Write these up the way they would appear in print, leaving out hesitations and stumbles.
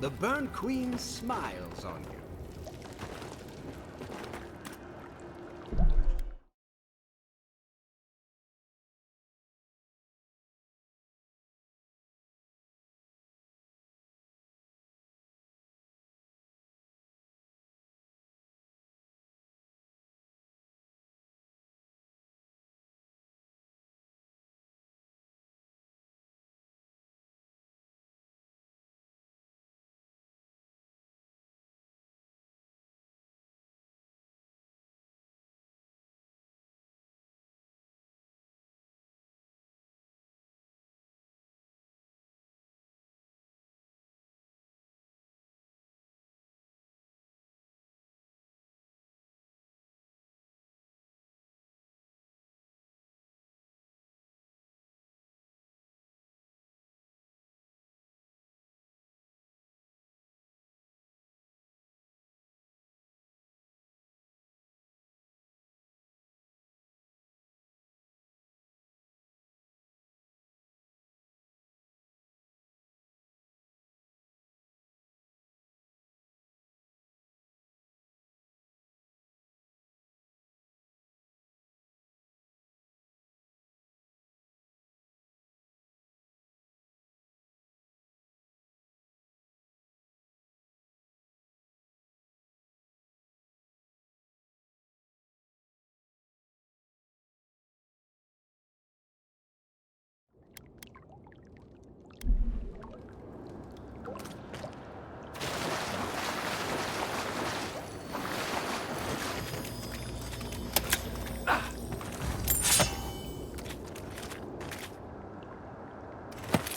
The Burn Queen smiles on you.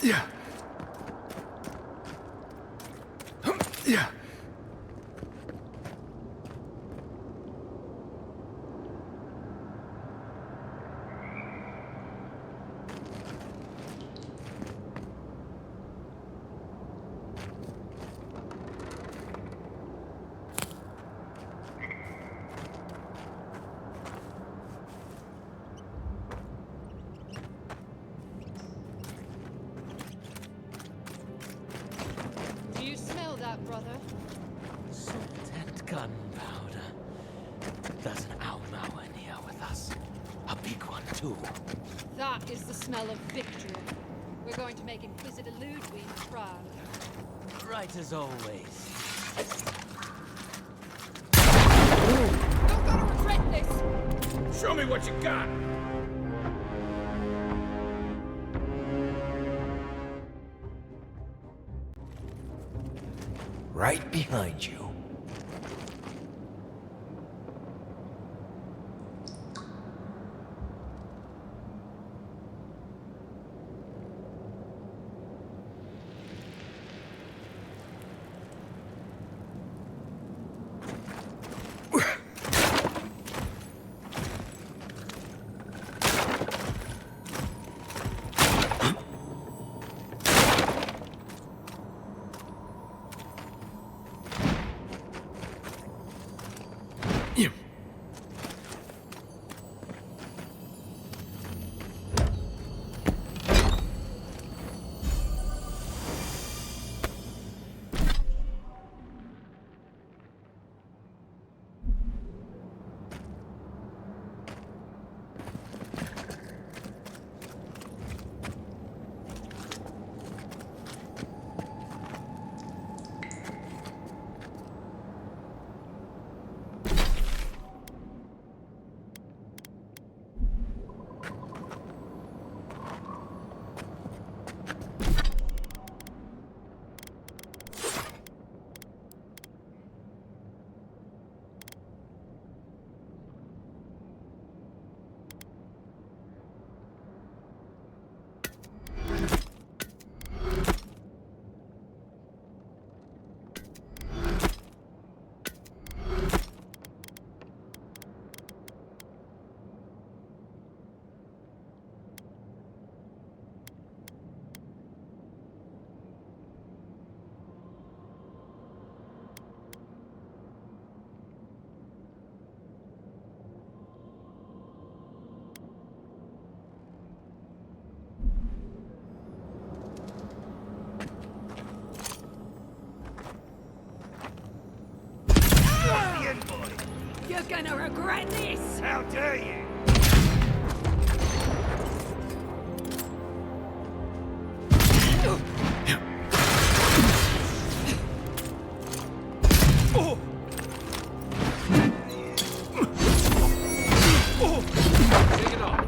Yeah. Yeah. Do you smell that, brother? Salt and gunpowder. There's an owl in here with us. A big one, too. That is the smell of victory. We're going to make Inquisitor Ludwig proud. Right as always. You're gonna regret this! Show me what you got. Right behind you. You're gonna regret this! How dare you? Take it off.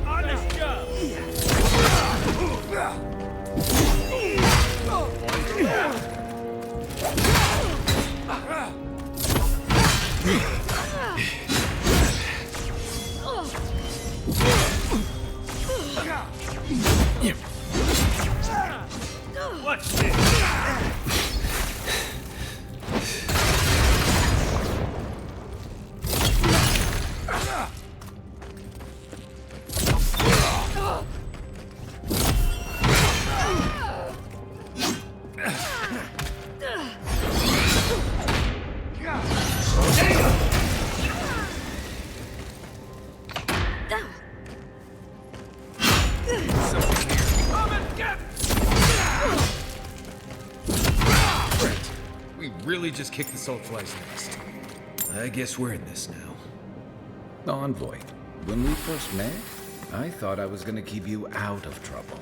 Honest job. What's this? We really just kicked the Soulfly's nest. I guess we're in this now. Envoy, when we first met, I thought I was gonna keep you out of trouble.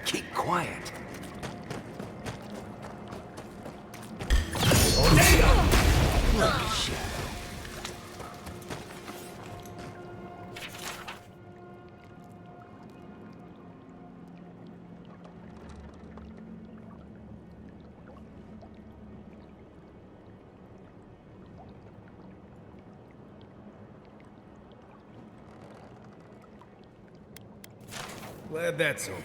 Keep quiet. Oh, shit. Glad that's over.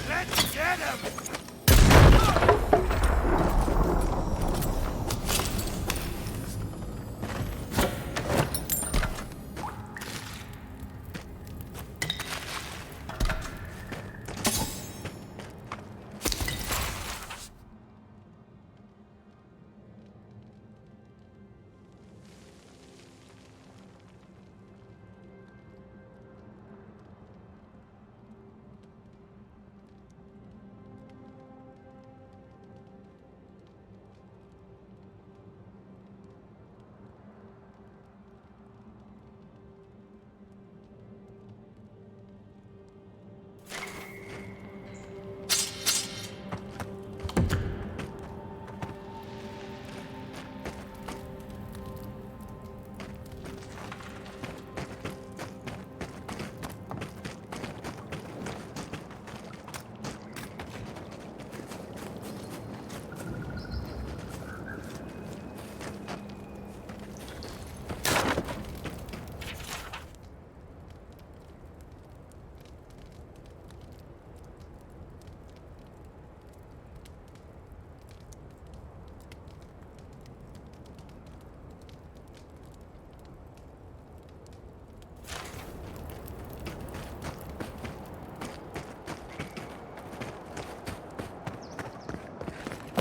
Let's get him!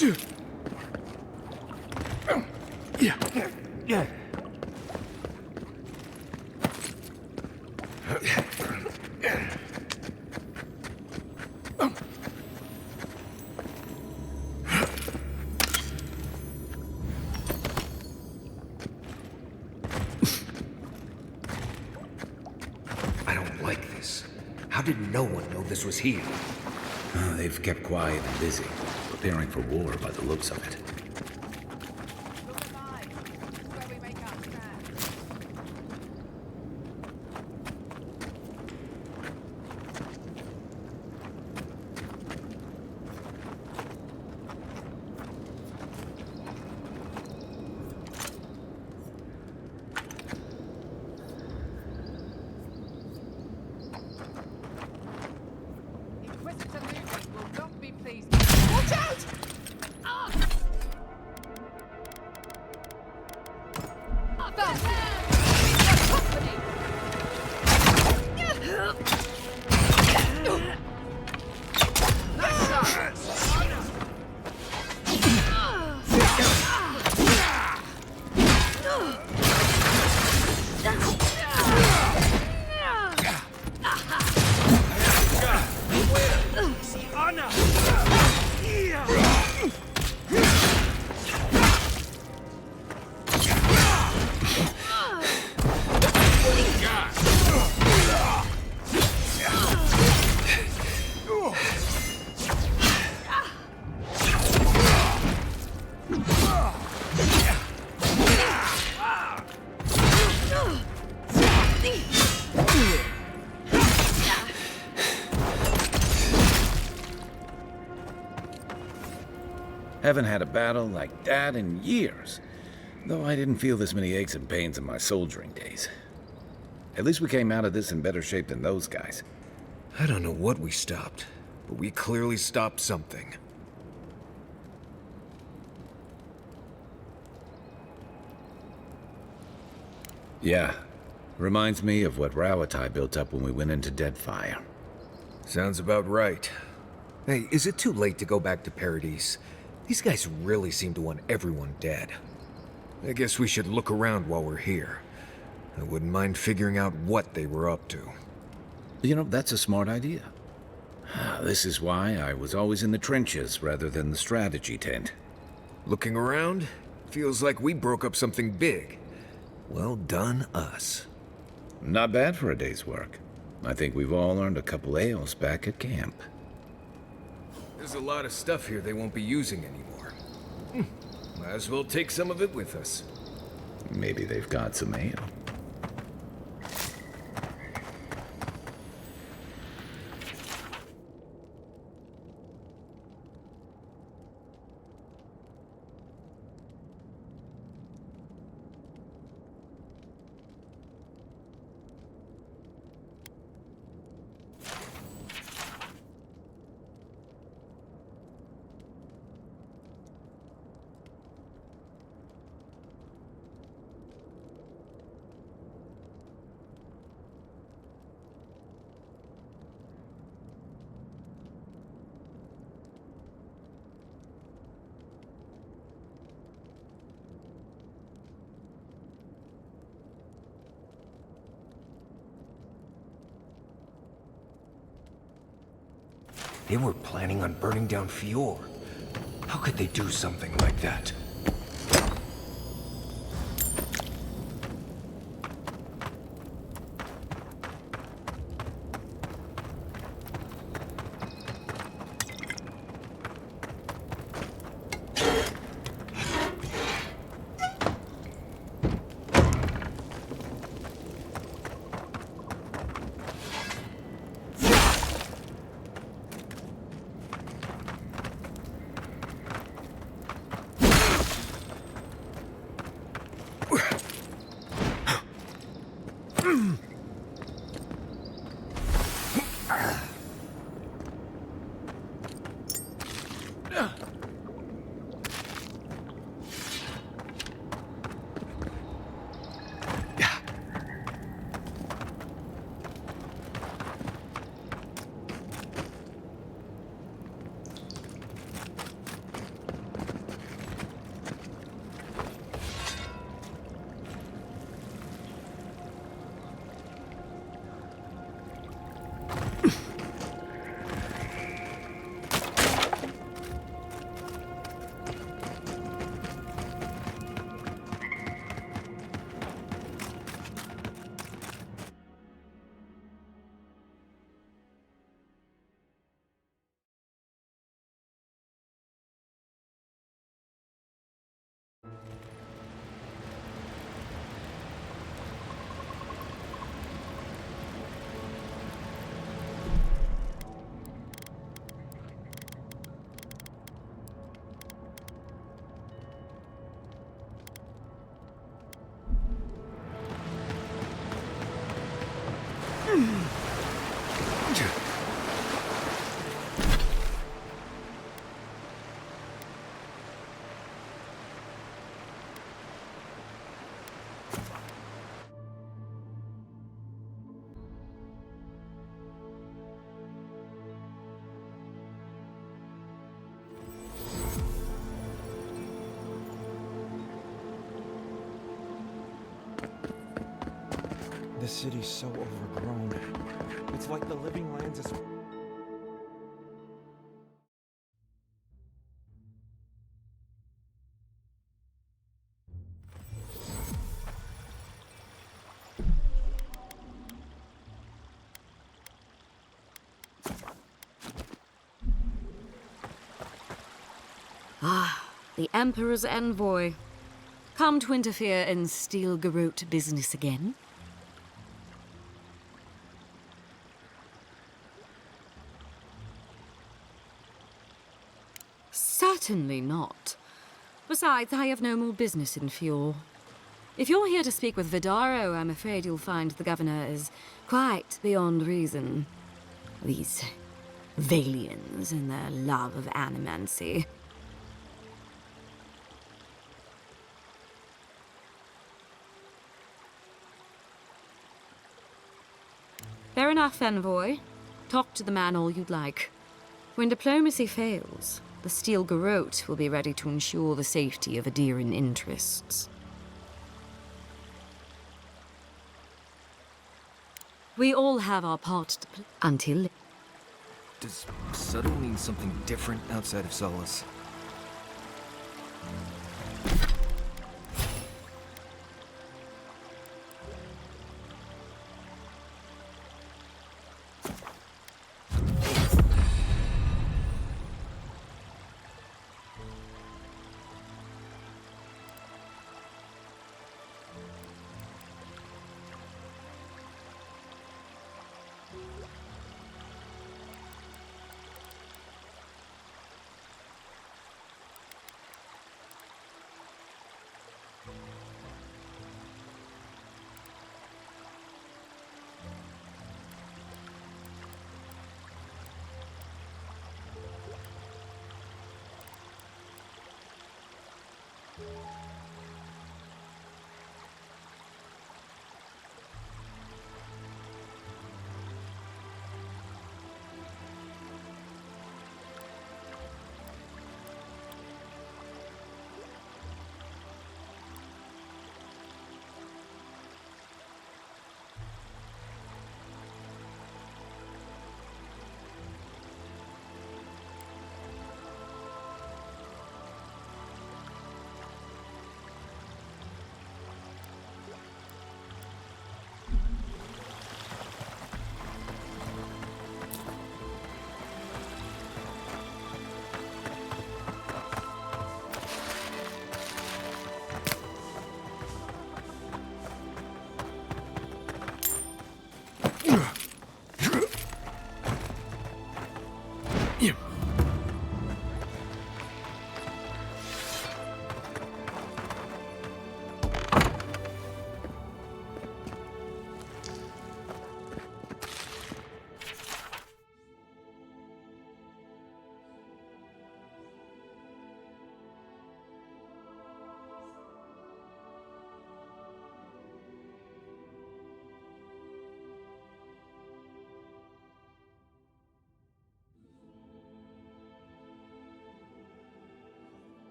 Yeah. I don't like this. How did no one know this was here? They've kept quiet and busy, preparing for war by the looks of it. Watch out! Ah! Company! Haven't had a battle like that in years, though I didn't feel this many aches and pains in my soldiering days. At least we came out of this in better shape than those guys. I don't know what we stopped, but we clearly stopped something. Yeah, reminds me of what Rawatai built up when we went into Deadfire. Sounds about right. Hey, is it too late to go back to Paradise? These guys really seem to want everyone dead. I guess we should look around while we're here. I wouldn't mind figuring out what they were up to. You know, that's a smart idea. This is why I was always in the trenches rather than the strategy tent. Looking around, feels like we broke up something big. Well done, us. Not bad for a day's work. I think we've all earned a couple ales back at camp. There's a lot of stuff here they won't be using anymore. Might as well take some of it with us. Maybe they've got some ale. They were planning on burning down Fior. How could they do something like that? The city's so overgrown. It's like the living lands is... The Emperor's envoy. Come to interfere in Steel-Garrote business again? Certainly not. Besides, I have no more business in Fjord. If you're here to speak with Vidaro, I'm afraid you'll find the governor is quite beyond reason. These Valians and their love of animancy. Fair enough, envoy. Talk to the man all you'd like. When diplomacy fails, the Steel-Garrote will be ready to ensure the safety of Adiran interests. We all have our part to play until... Does subtle mean something different outside of Solace?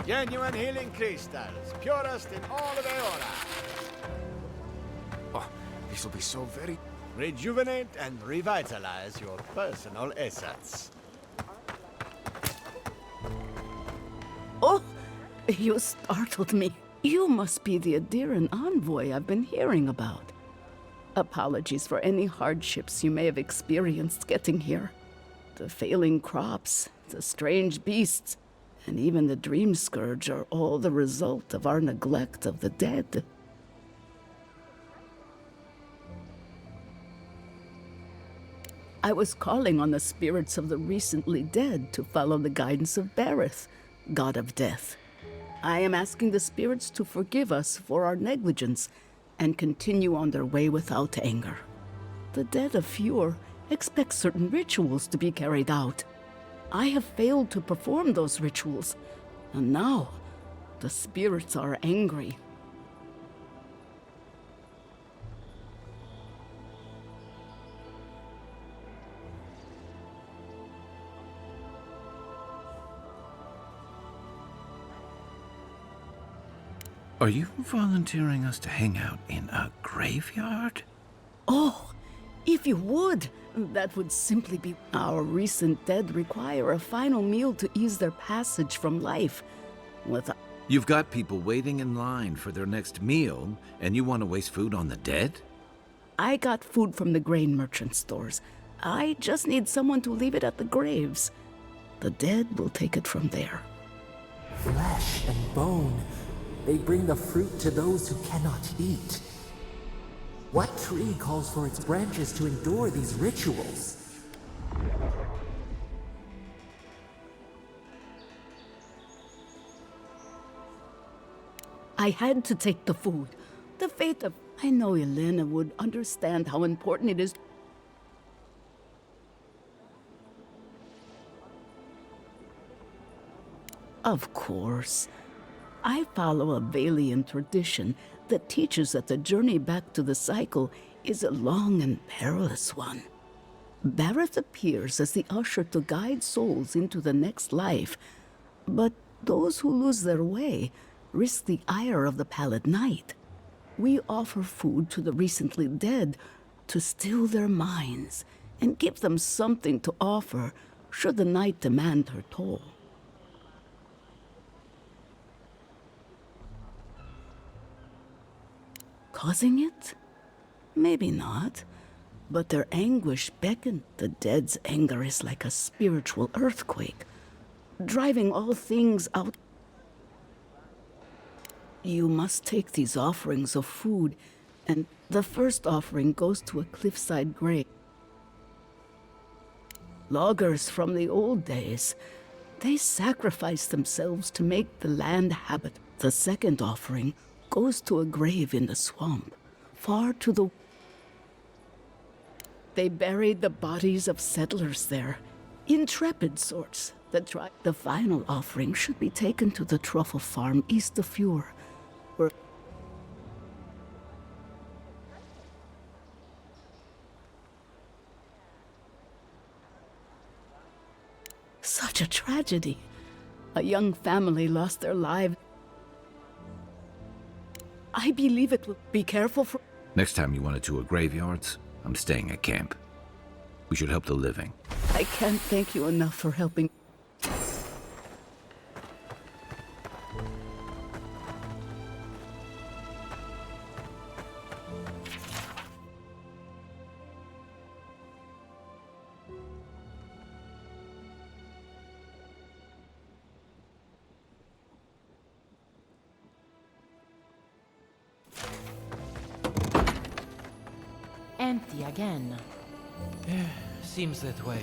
Genuine healing crystals, purest in all of Eora. Oh, this will be so very... Rejuvenate and revitalize your personal assets. Oh, you startled me. You must be the Adiran envoy I've been hearing about. Apologies for any hardships you may have experienced getting here. The failing crops, the strange beasts, and even the dream scourge are all the result of our neglect of the dead. I was calling on the spirits of the recently dead to follow the guidance of Bareth, god of death. I am asking the spirits to forgive us for our negligence and continue on their way without anger. The dead of Fjord expect certain rituals to be carried out. I have failed to perform those rituals, and now the spirits are angry. Are you volunteering us to hang out in a graveyard? Oh, if you would, that would simply be... Our recent dead require a final meal to ease their passage from life. You've got people waiting in line for their next meal, and you want to waste food on the dead? I got food from the grain merchant stores. I just need someone to leave it at the graves. The dead will take it from there. Flesh and bone. They bring the fruit to those who cannot eat. What tree calls for its branches to endure these rituals? I had to take the food. The fate of... I know Elena would understand how important it is. Of course. I follow a Valian tradition that teaches that the journey back to the cycle is a long and perilous one. Bareth appears as the usher to guide souls into the next life, but those who lose their way risk the ire of the Pallid Knight. We offer food to the recently dead to still their minds and give them something to offer should the Knight demand her toll. Causing it? Maybe not. But their anguish beckoned. The dead's anger is like a spiritual earthquake, driving all things out. You must take these offerings of food, and the first offering goes to a cliffside grave. Loggers from the old days, they sacrificed themselves to make the land habitable. The second offering goes to a grave in the swamp, far to the... They buried the bodies of settlers there, intrepid sorts that tried. The final offering should be taken to the truffle farm east of Fjord, where... Such a tragedy. A young family lost their lives. I believe it will be careful for... Next time you want to tour graveyards, I'm staying at camp. We should help the living. I can't thank you enough for helping. Empty again. Seems that way.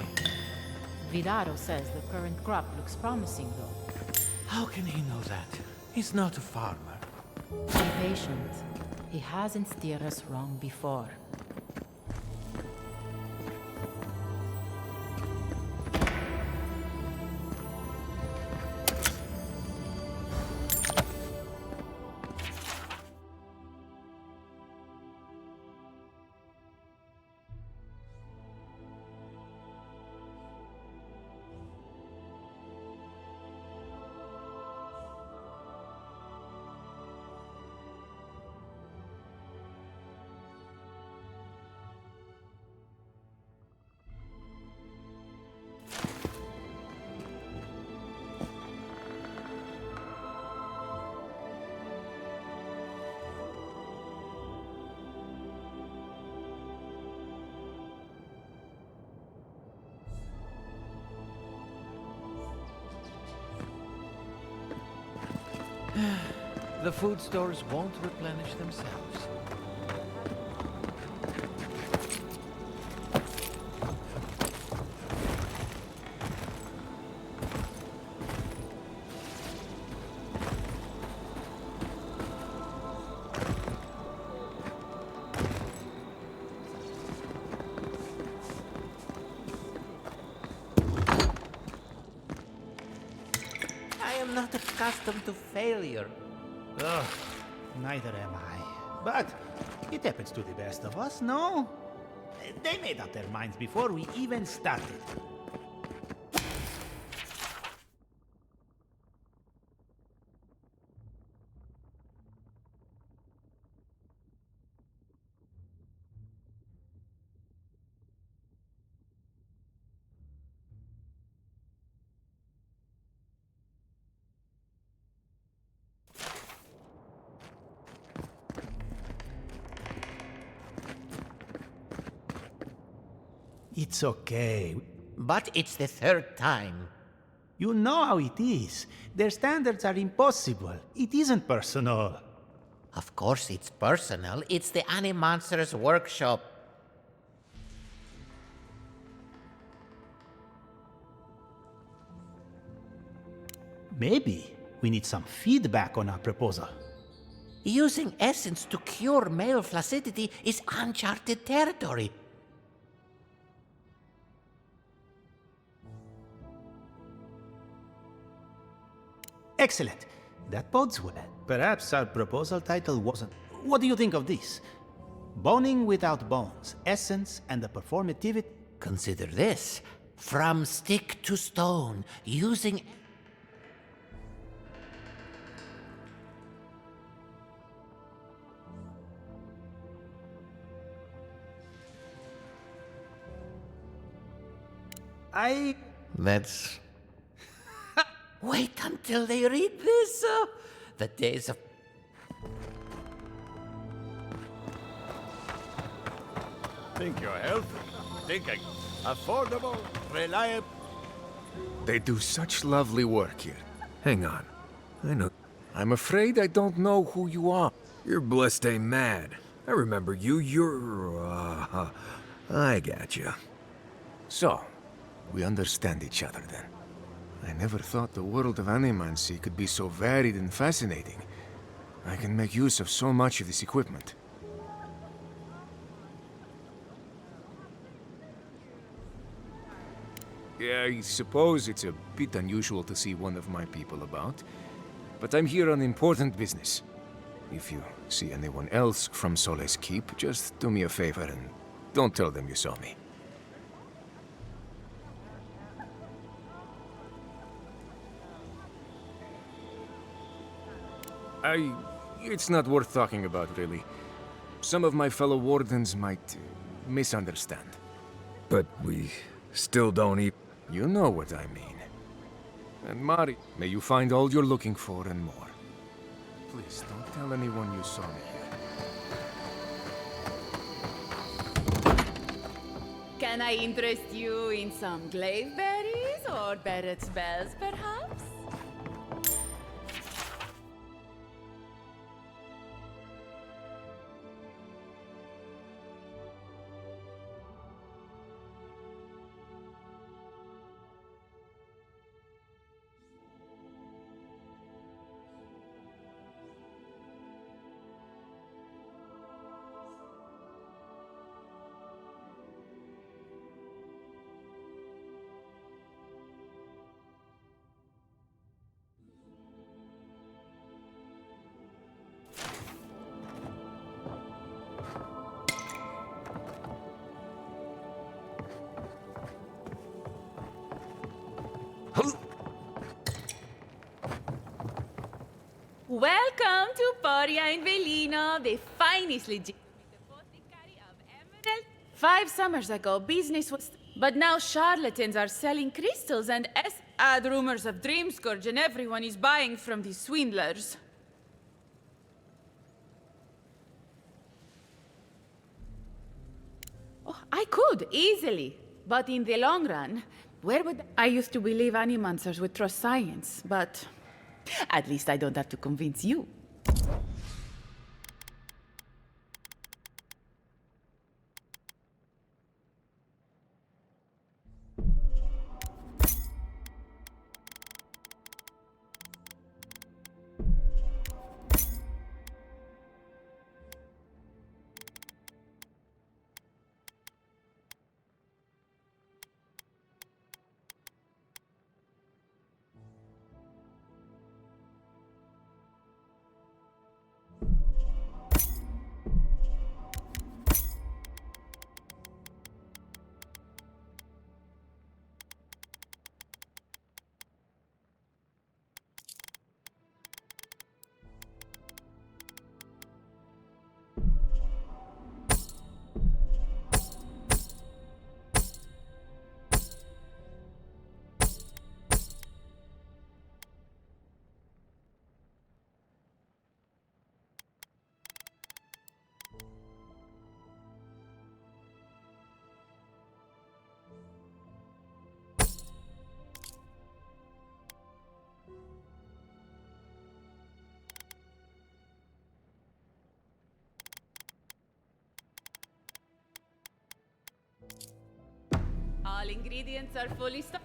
Vidaro says the current crop looks promising, though. How can he know that? He's not a farmer. Be patient. He hasn't steered us wrong before. The food stores won't replenish themselves. I am not accustomed to failure. Ugh, neither am I. But it happens to the best of us, no? They made up their minds before we even started. It's okay. But it's the third time. You know how it is. Their standards are impossible. It isn't personal. Of course it's personal. It's the Animonsters workshop. Maybe we need some feedback on our proposal. Using essence to cure male flaccidity is uncharted territory. Excellent. That bodes well. Perhaps our proposal title wasn't... What do you think of this? Boning without bones, essence and the performativity... Consider this. From stick to stone, using... That's... Wait until they read this. The days of... Think you're healthy, thinking affordable, reliable... They do such lovely work here. Hang on. I know. I'm afraid I don't know who you are. You're Blessed A Mad. I remember you. I gotcha. So, we understand each other then. I never thought the world of animancy could be so varied and fascinating. I can make use of so much of this equipment. Yeah, I suppose it's a bit unusual to see one of my people about. But I'm here on important business. If you see anyone else from Sole's Keep, just do me a favor and don't tell them you saw me. It's not worth talking about, really. Some of my fellow wardens might misunderstand. But we still don't eat. You know what I mean. And Mari, may you find all you're looking for and more. Please, don't tell anyone you saw me here. Can I interest you in some glaive berries or Barrett's bells, perhaps? Welcome to Poria in Velino, the finest legitimate apothecary of Emerald. 5 summers ago, business was... But now charlatans are selling crystals and add rumors of dream scourge, and everyone is buying from these swindlers. Oh, I could, easily. But in the long run, where would... I used to believe Animancers would trust science, but... At least I don't have to convince you. All ingredients are fully stocked.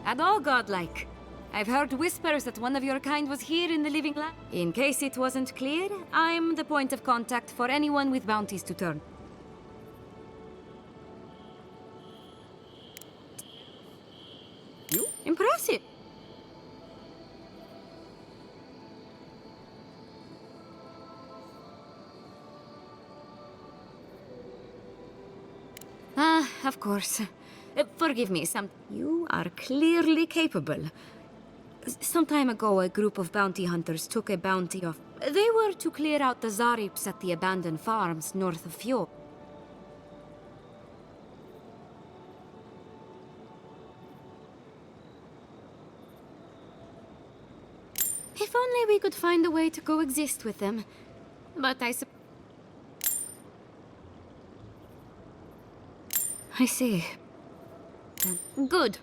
At all godlike. I've heard whispers that one of your kind was here in the living land. In case it wasn't clear, I'm the point of contact for anyone with bounties to turn. You? Impressive. Ah, of course. Forgive me, you are clearly capable. Some time ago, a group of bounty hunters took a bounty off. They were to clear out the Zarips at the abandoned farms north of Fjord. If only we could find a way to coexist with them. But I see. Good.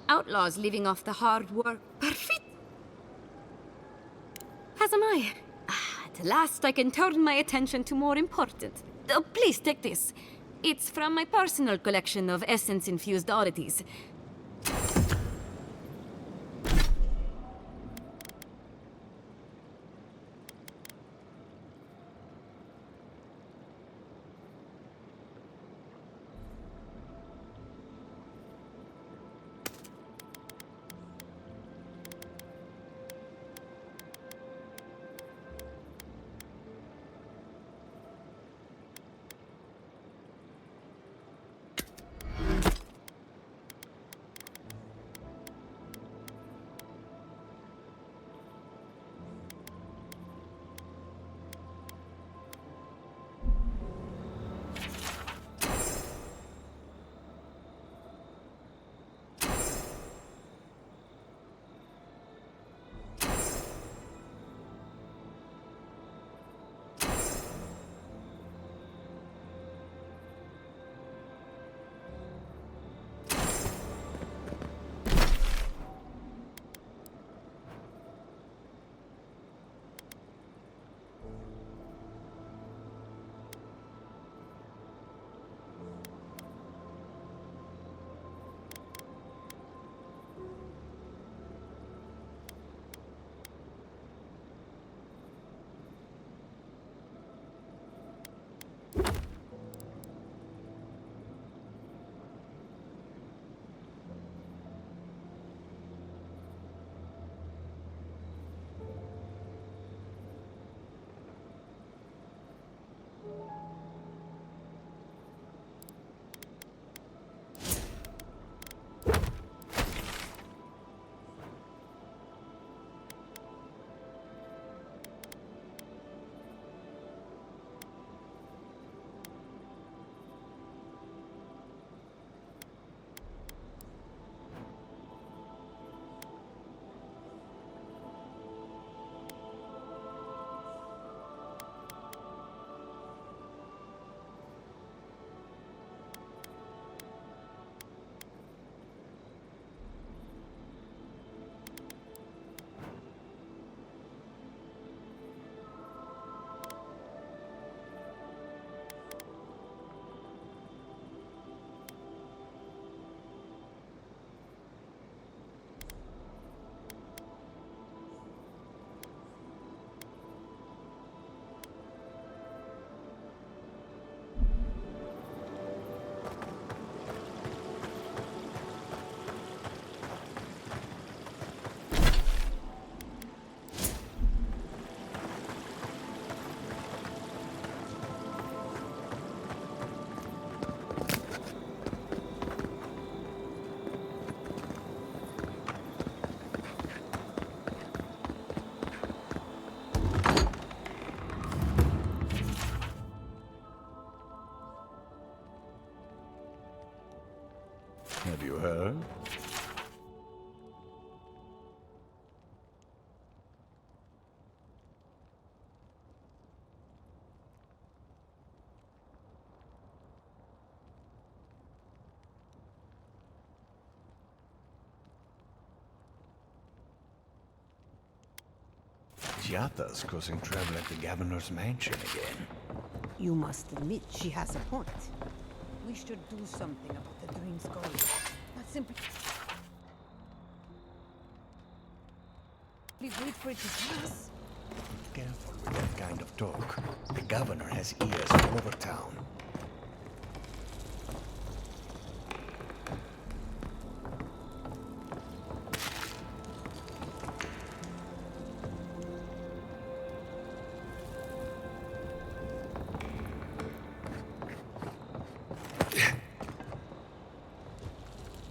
Outlaws living off the hard work. Perfect. As am I. At last I can turn my attention to more important. Please take this. It's from my personal collection of essence-infused oddities. piñatas causing trouble at the governor's mansion again. You must admit she has a point. We should do something about the Dream Skull. Not simply wait for it to pass. Careful with that kind of talk. The governor has ears all over town.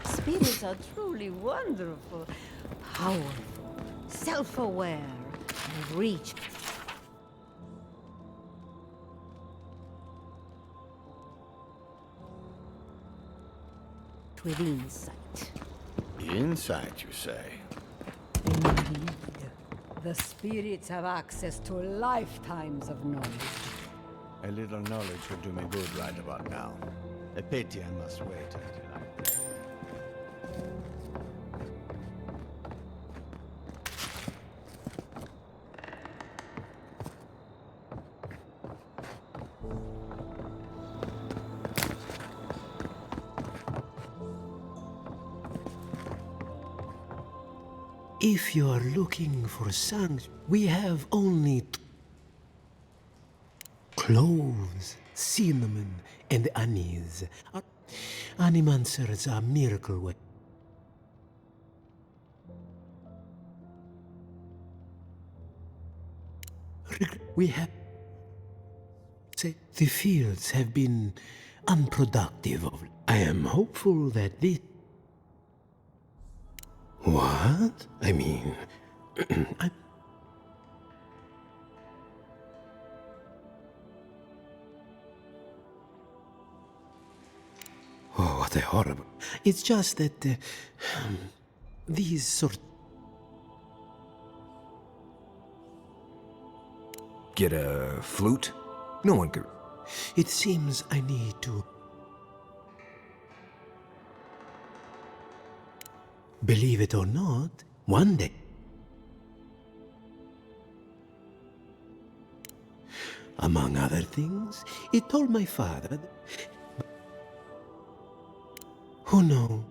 Spirits are truly wonderful, powerful, self-aware, and reach. With insight. Insight, you say? Indeed. The spirits have access to lifetimes of knowledge. A little knowledge would do me good right about now. A pity I must wait until I... If you are looking for songs, we have only cloves, cinnamon, and anise. Animancers are miracle way. We have say the fields have been unproductive. I am hopeful that this. What? I mean, oh, what a horrible. It's just that these sort. Get a flute? No one could. It seems I need to. Believe it or not, one day. Among other things, it told my father. Who knows?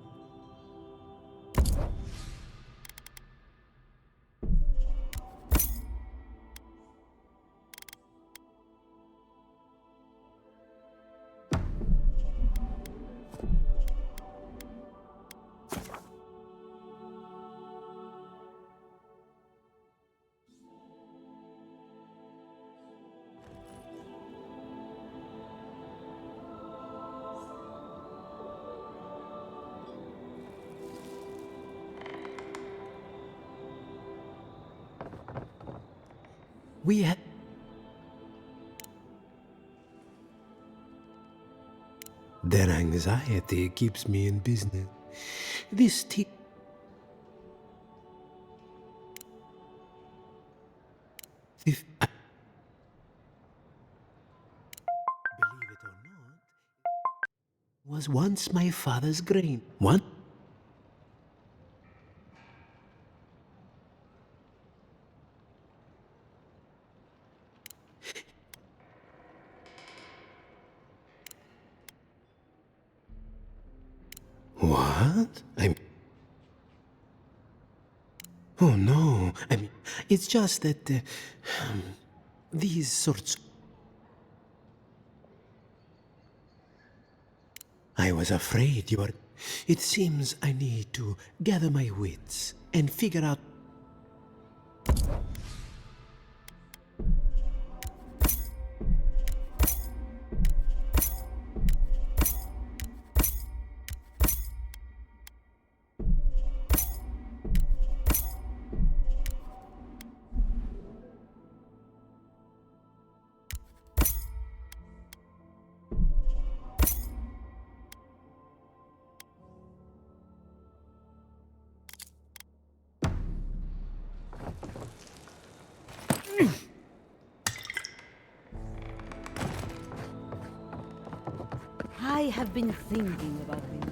We have. Their anxiety keeps me in business. This tea. If I... Believe it or not, was once my father's grain. One. What? Oh no, I mean, it's just that these sorts. I was afraid you were. It seems I need to gather my wits and figure out. I have been thinking about him.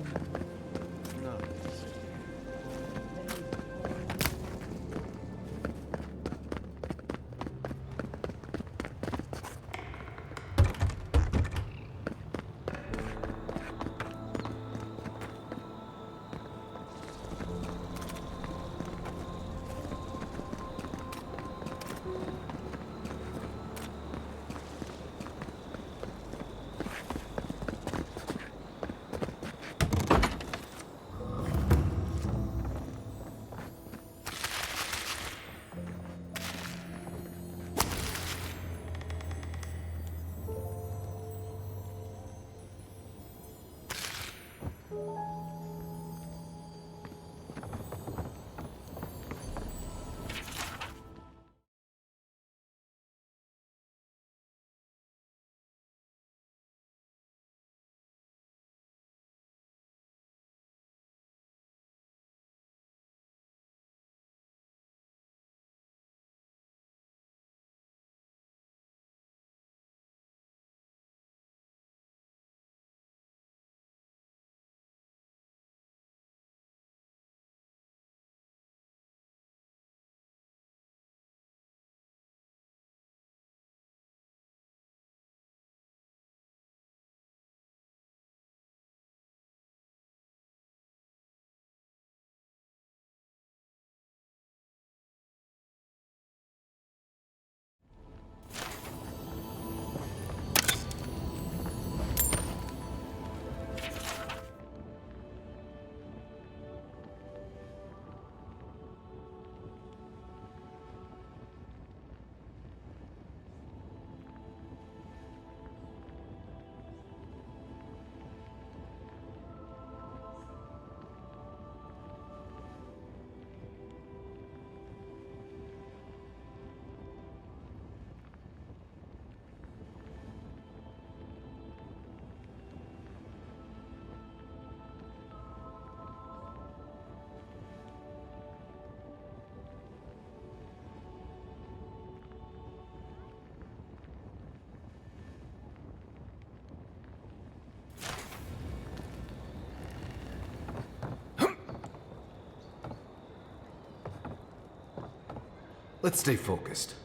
Let's stay focused.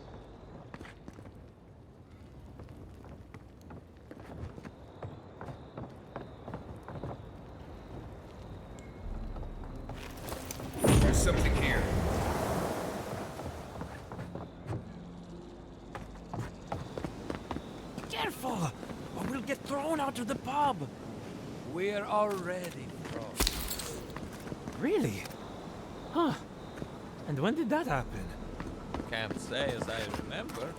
There's something here. Careful! Or we'll get thrown out of the pub! We're already frozen. Really? Huh. And when did that happen? Can't say as I remember.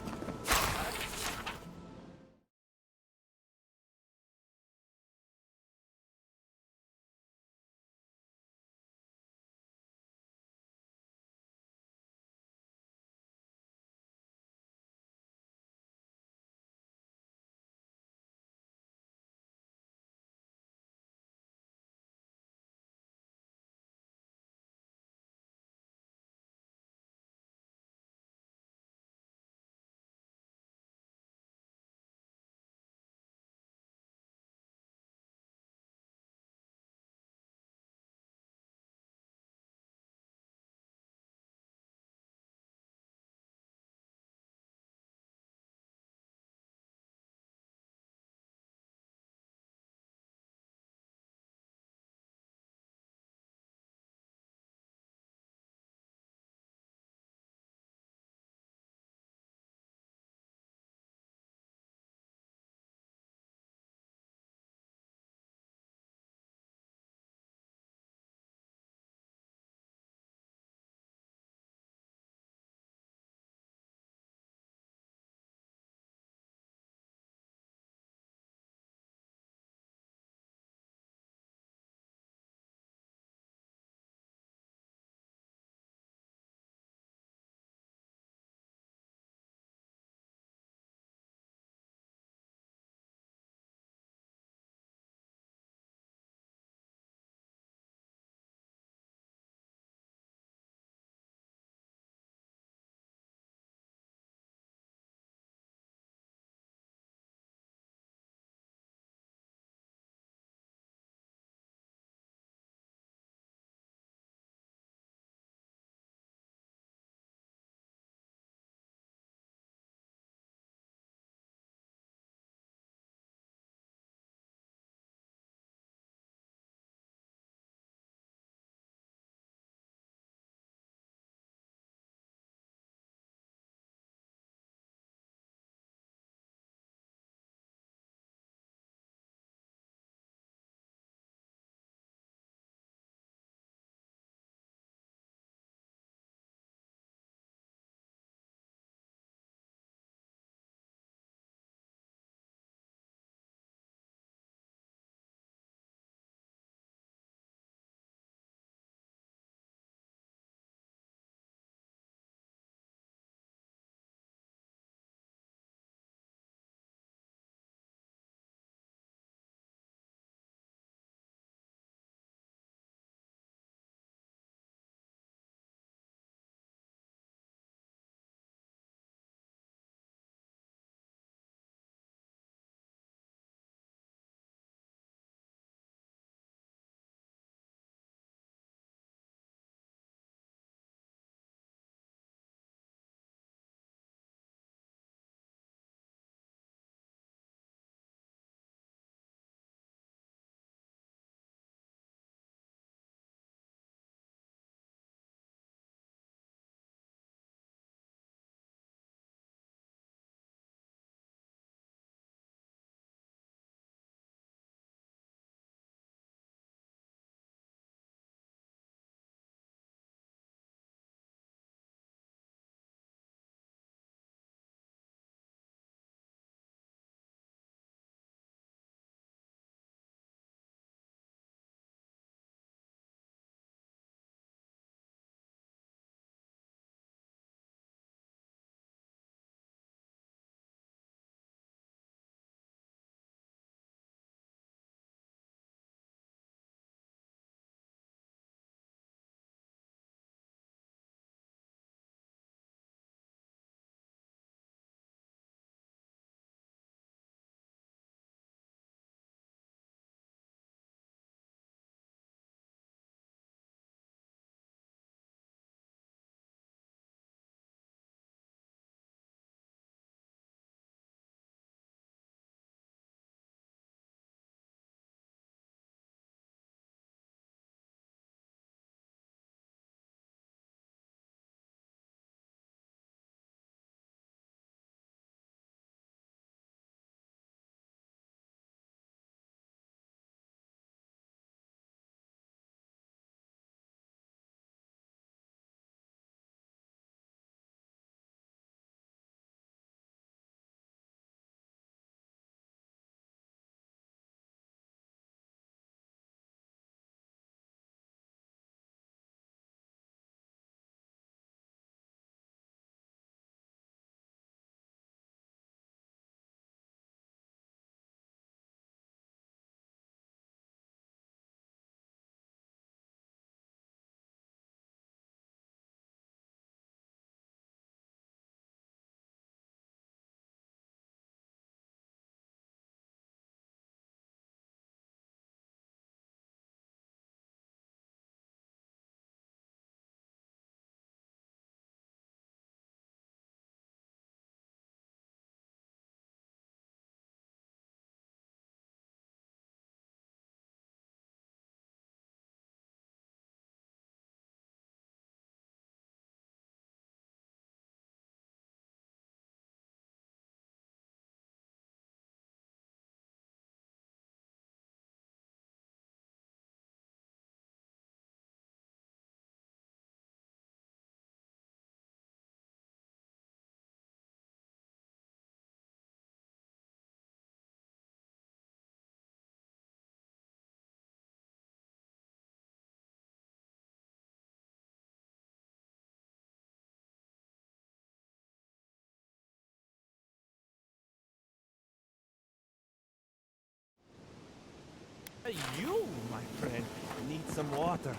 You, my friend, need some water.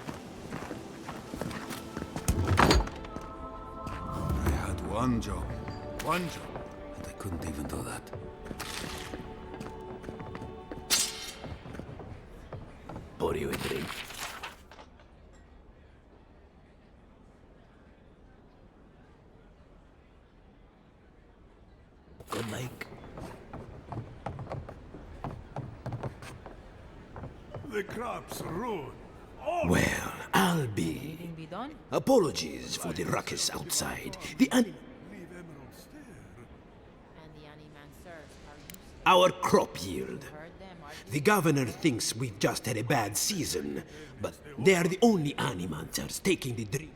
I had one job, and I couldn't even do that. Pour you a drink. Good Mike. The crops ruined. Well, I'll be. Anything be done? Apologies for the ruckus outside. And the animancers are Our crop yield. The governor thinks we've just had a bad season, but they are the only animancers taking the drink.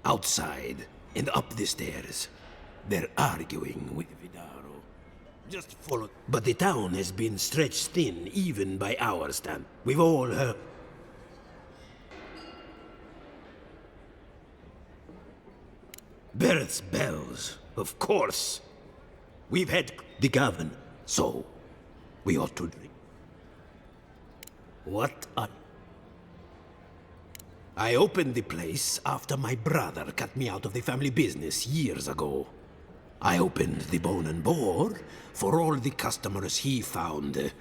Outside and up the stairs, they're arguing with Vidaro. Just follow. But the town has been stretched thin even by our stand. We've all heard. Berth's bells, of course. We've had the governor, so we ought to drink. What I opened the place after my brother cut me out of the family business years ago. I opened the Bone and Boar for all the customers he found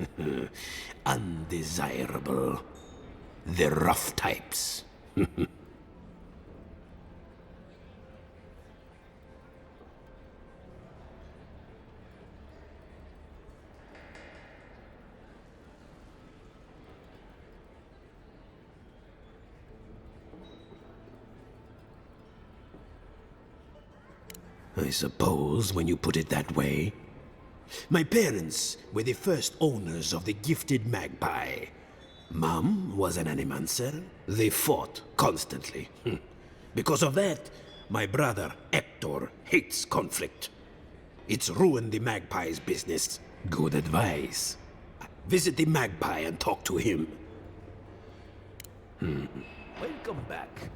undesirable. The rough types. I suppose, when you put it that way. My parents were the first owners of the gifted magpie. Mom was an animancer. They fought constantly. Because of that, my brother Hector hates conflict. It's ruined the magpie's business. Good advice. Visit the magpie and talk to him. Welcome back.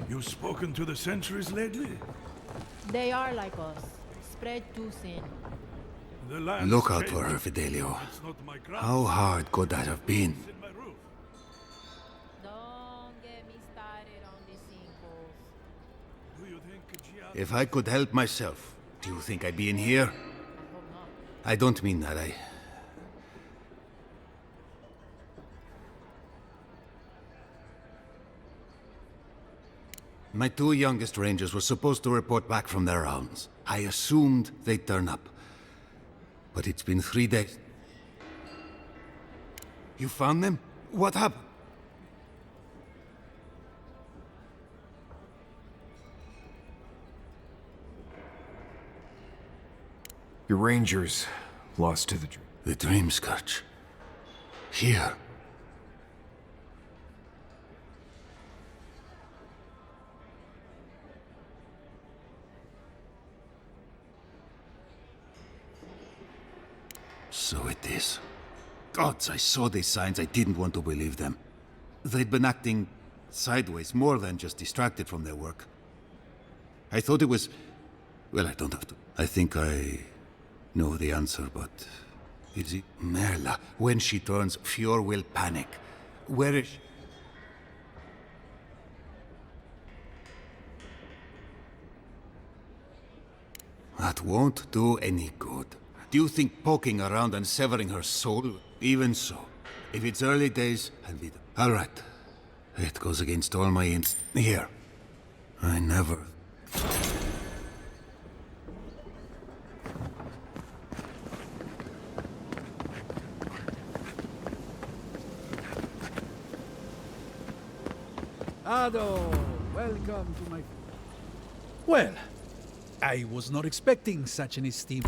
You spoken to the sentries lately? They are like us, spread too thin. The land Look out for her, Fidelio. How hard could that have been? Don't get me started on the sinkholes. Do you think If I could help myself, do you think I'd be in here? I don't mean that. My two youngest rangers were supposed to report back from their rounds. I assumed they'd turn up. But it's been 3 days. You found them? What happened? Your rangers lost to the dream. The Dream Scourge. Here. So it is. Gods, I saw these signs. I didn't want to believe them. They'd been acting sideways, more than just distracted from their work. I thought it was... Well, I don't have to. I think I know the answer, but... Is it Merla? When she turns, Fior will panic. Where is she? That won't do any good. Do you think poking around and severing her soul? Even so, if it's early days, I'll be... All right. It goes against all my Here. I never... Ado, welcome to my... Well, I was not expecting such an esteem.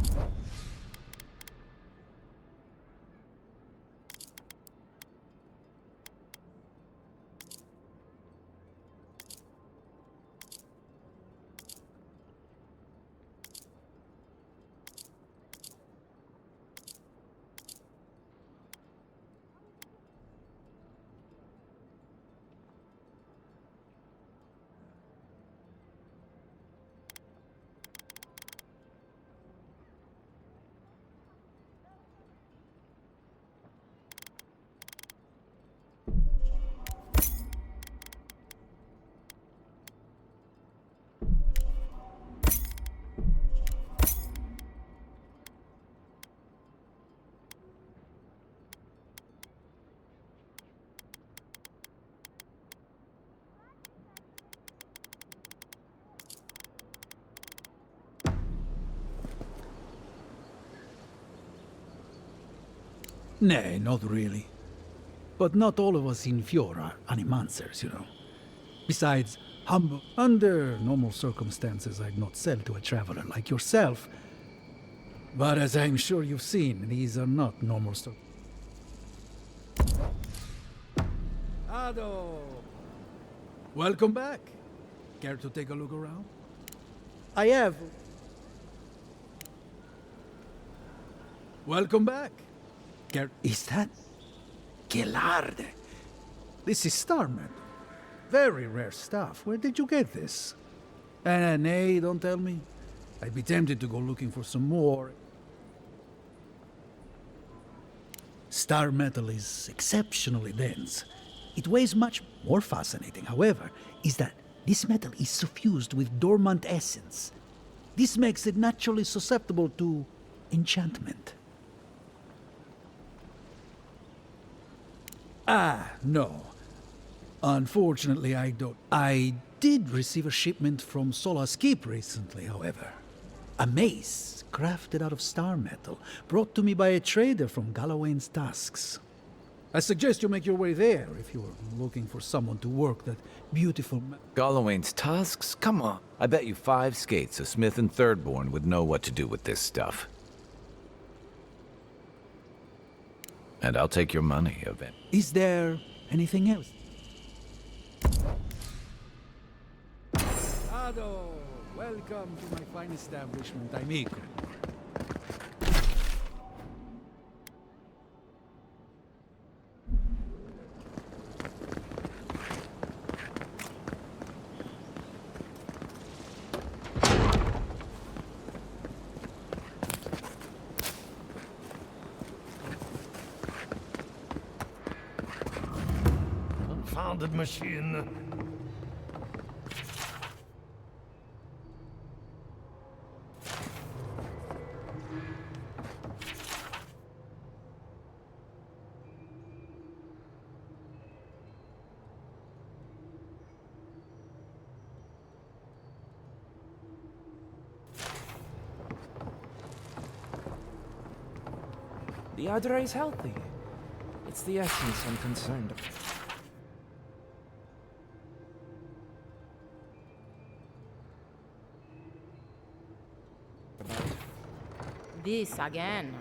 Nay, not really. But not all of us in Fjord are animancers, you know. Besides, under normal circumstances, I'd not sell to a traveler like yourself. But as I'm sure you've seen, these are not normal Ado! Welcome back. Care to take a look around? I have. Welcome back. Is that Gelarde? This is star metal. Very rare stuff. Where did you get this? Nay, don't tell me. I'd be tempted to go looking for some more. Star metal is exceptionally dense. It weighs much more fascinating, however, is that this metal is suffused with dormant essence. This makes it naturally susceptible to enchantment. No. Unfortunately, I don't. I did receive a shipment from Sola's Keep recently, however. A mace crafted out of star metal, brought to me by a trader from Galloway's Tusks. I suggest you make your way there if you're looking for someone to work that beautiful... Galloway's Tusks? Come on. I bet you 5 skates a Smith and Thirdborn would know what to do with this stuff. And I'll take your money, Event. Is there anything else? Ado! Welcome to my fine establishment, amico. Confounded machine. The Adra is healthy. It's the essence I'm concerned about. This again.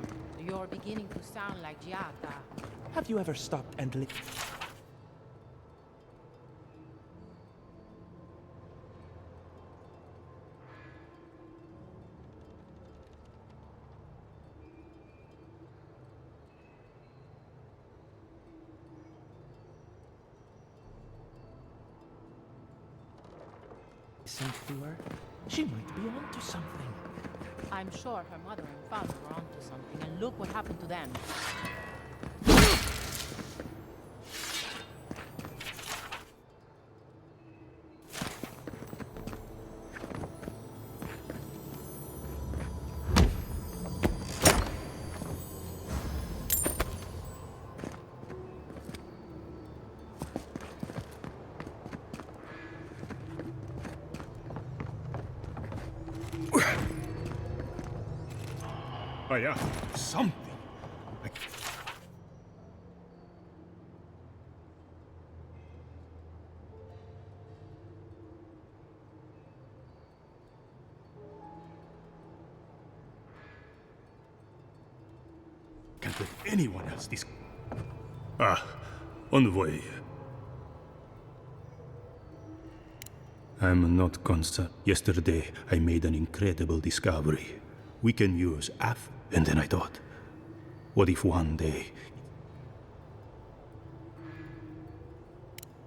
You're beginning to sound like Giata. Have you ever stopped and listened? To her? She might be onto something. I'm sure her mother and father were onto something, and look what happened to them. Oh yeah, something. Can't let anyone else this. Envoy. I'm not concerned. Yesterday, I made an incredible discovery. We can use AF, and then I thought, what if one day...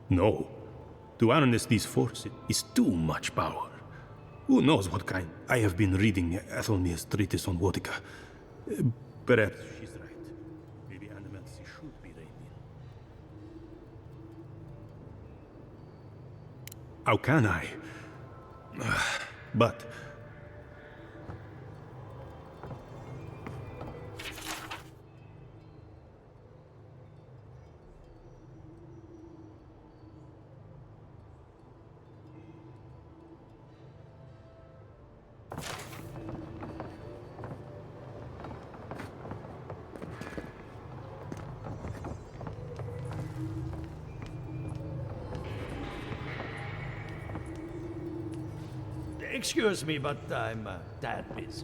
No. To harness these forces is too much power. Who knows what kind? I have been reading Athelmir's treatise on Wotica. Perhaps she's right. Maybe animals should be reined in. How can I? But... Excuse me, but I'm that busy.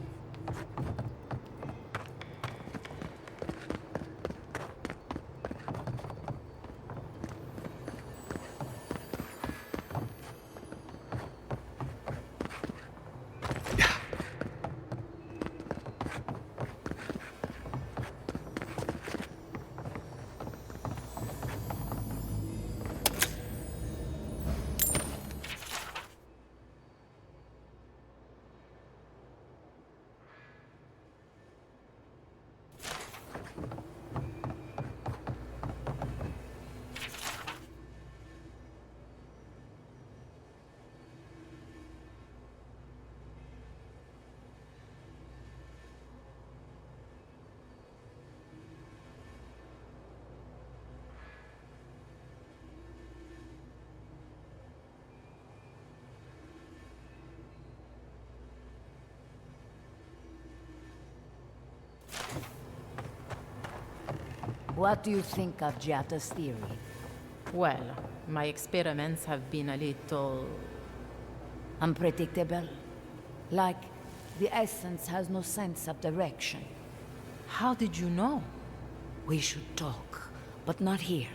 What do you think of Giatta's theory? Well, my experiments have been a little... unpredictable? Like, the essence has no sense of direction. How did you know? We should talk, but not here.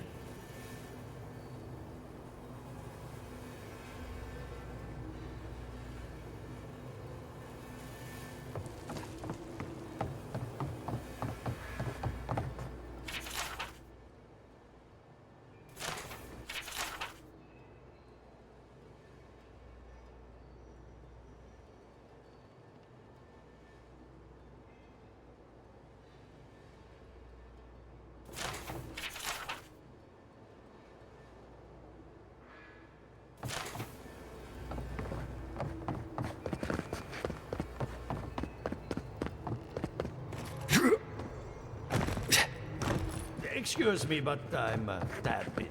Excuse me, but I'm that busy.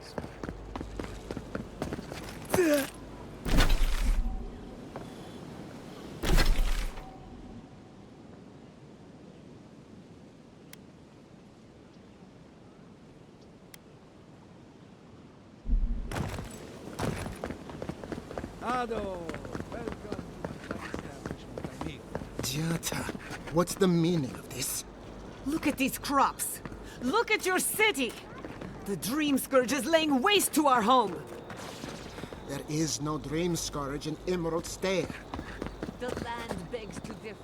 Ado, welcome to my establishment, amigo. Giatta, what's the meaning of this? Look at these crops. Look at your city. The Dream Scourge is laying waste to our home. There is no Dream Scourge in Emerald Stair. The land begs to differ.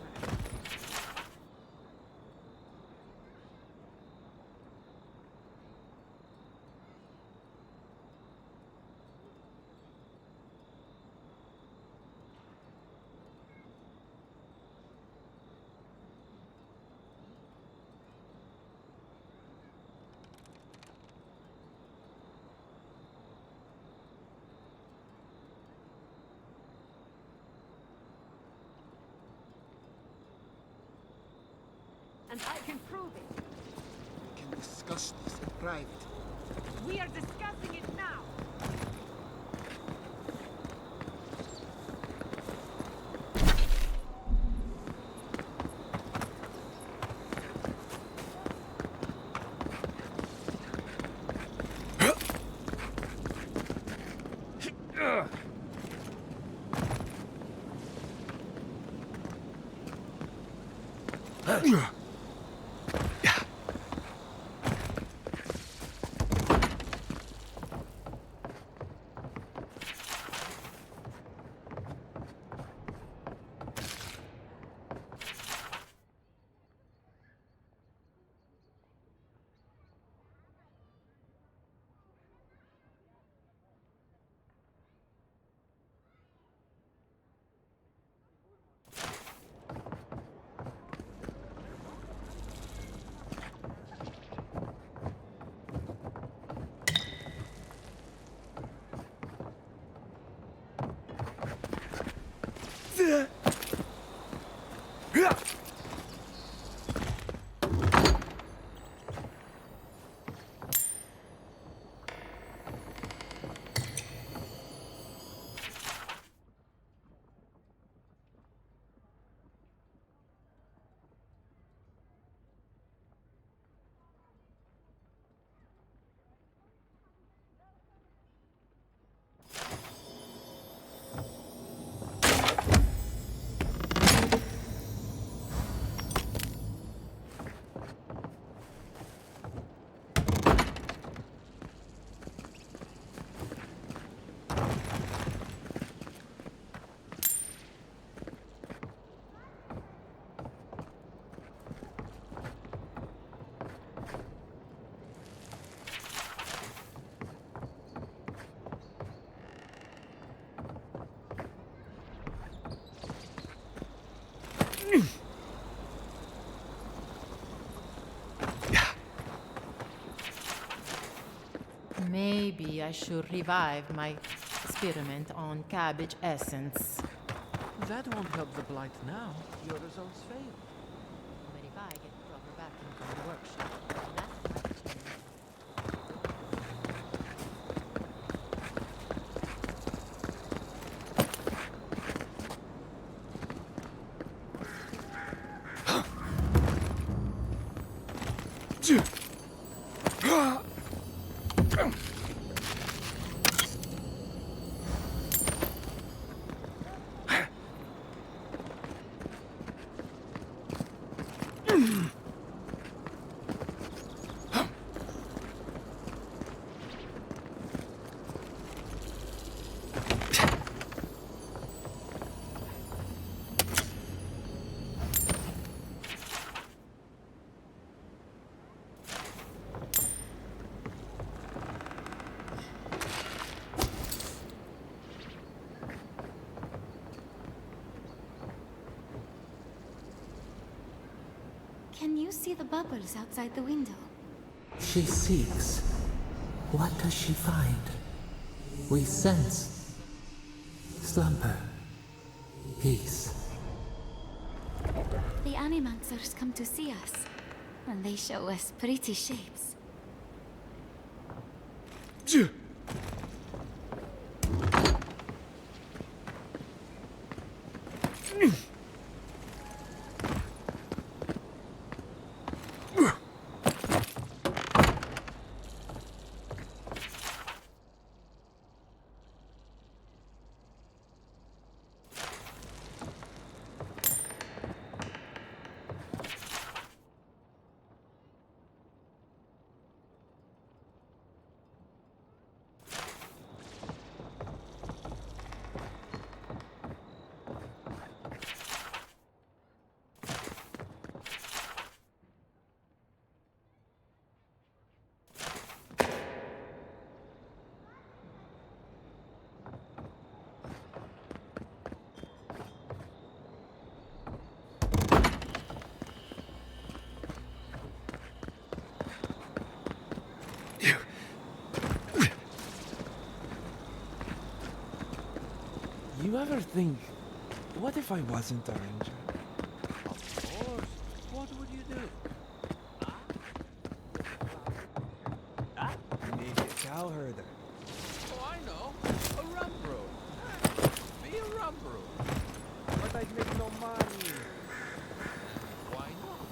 And I can prove it. We can discuss this in private. We are discussing it now. should revive my experiment on cabbage essence. That won't help the blight now. Your results fail. But if I get proper backing from the workshop, that might change. Can you see the bubbles outside the window? She seeks. What does she find? We sense slumber, peace. The animancers come to see us, and they show us pretty shapes. You ever think, what if I wasn't a ranger? Of course. What would you do? Maybe a cow herder. Oh, I know. A rum brew. Be a rum brew. But I'd make no money. Why not?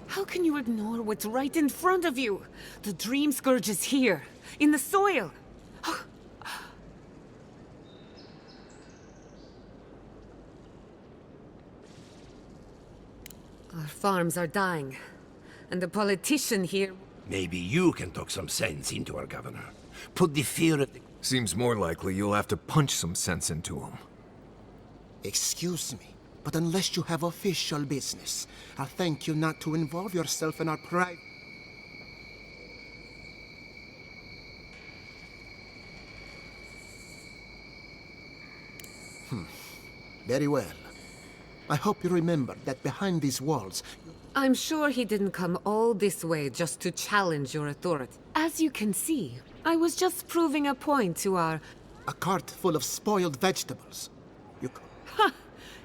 How can you ignore what's right in front of you? The Dream Scourge is here, in the soil. Our farms are dying, and the politician here... Maybe you can talk some sense into our governor. Put the fear of the... Seems more likely you'll have to punch some sense into him. Excuse me, but unless you have official business, I'll thank you not to involve yourself in our private... Very well. I hope you remember that behind these walls... I'm sure he didn't come all this way just to challenge your authority. As you can see, I was just proving a point to our... A cart full of spoiled vegetables.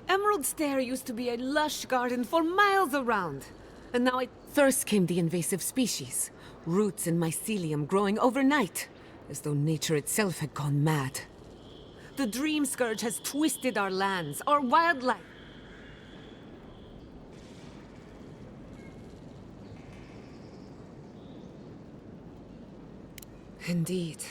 Emerald Stair used to be a lush garden for miles around. And now First came the invasive species. Roots and mycelium growing overnight, as though nature itself had gone mad. The Dream Scourge has twisted our lands, our wildlife. Indeed.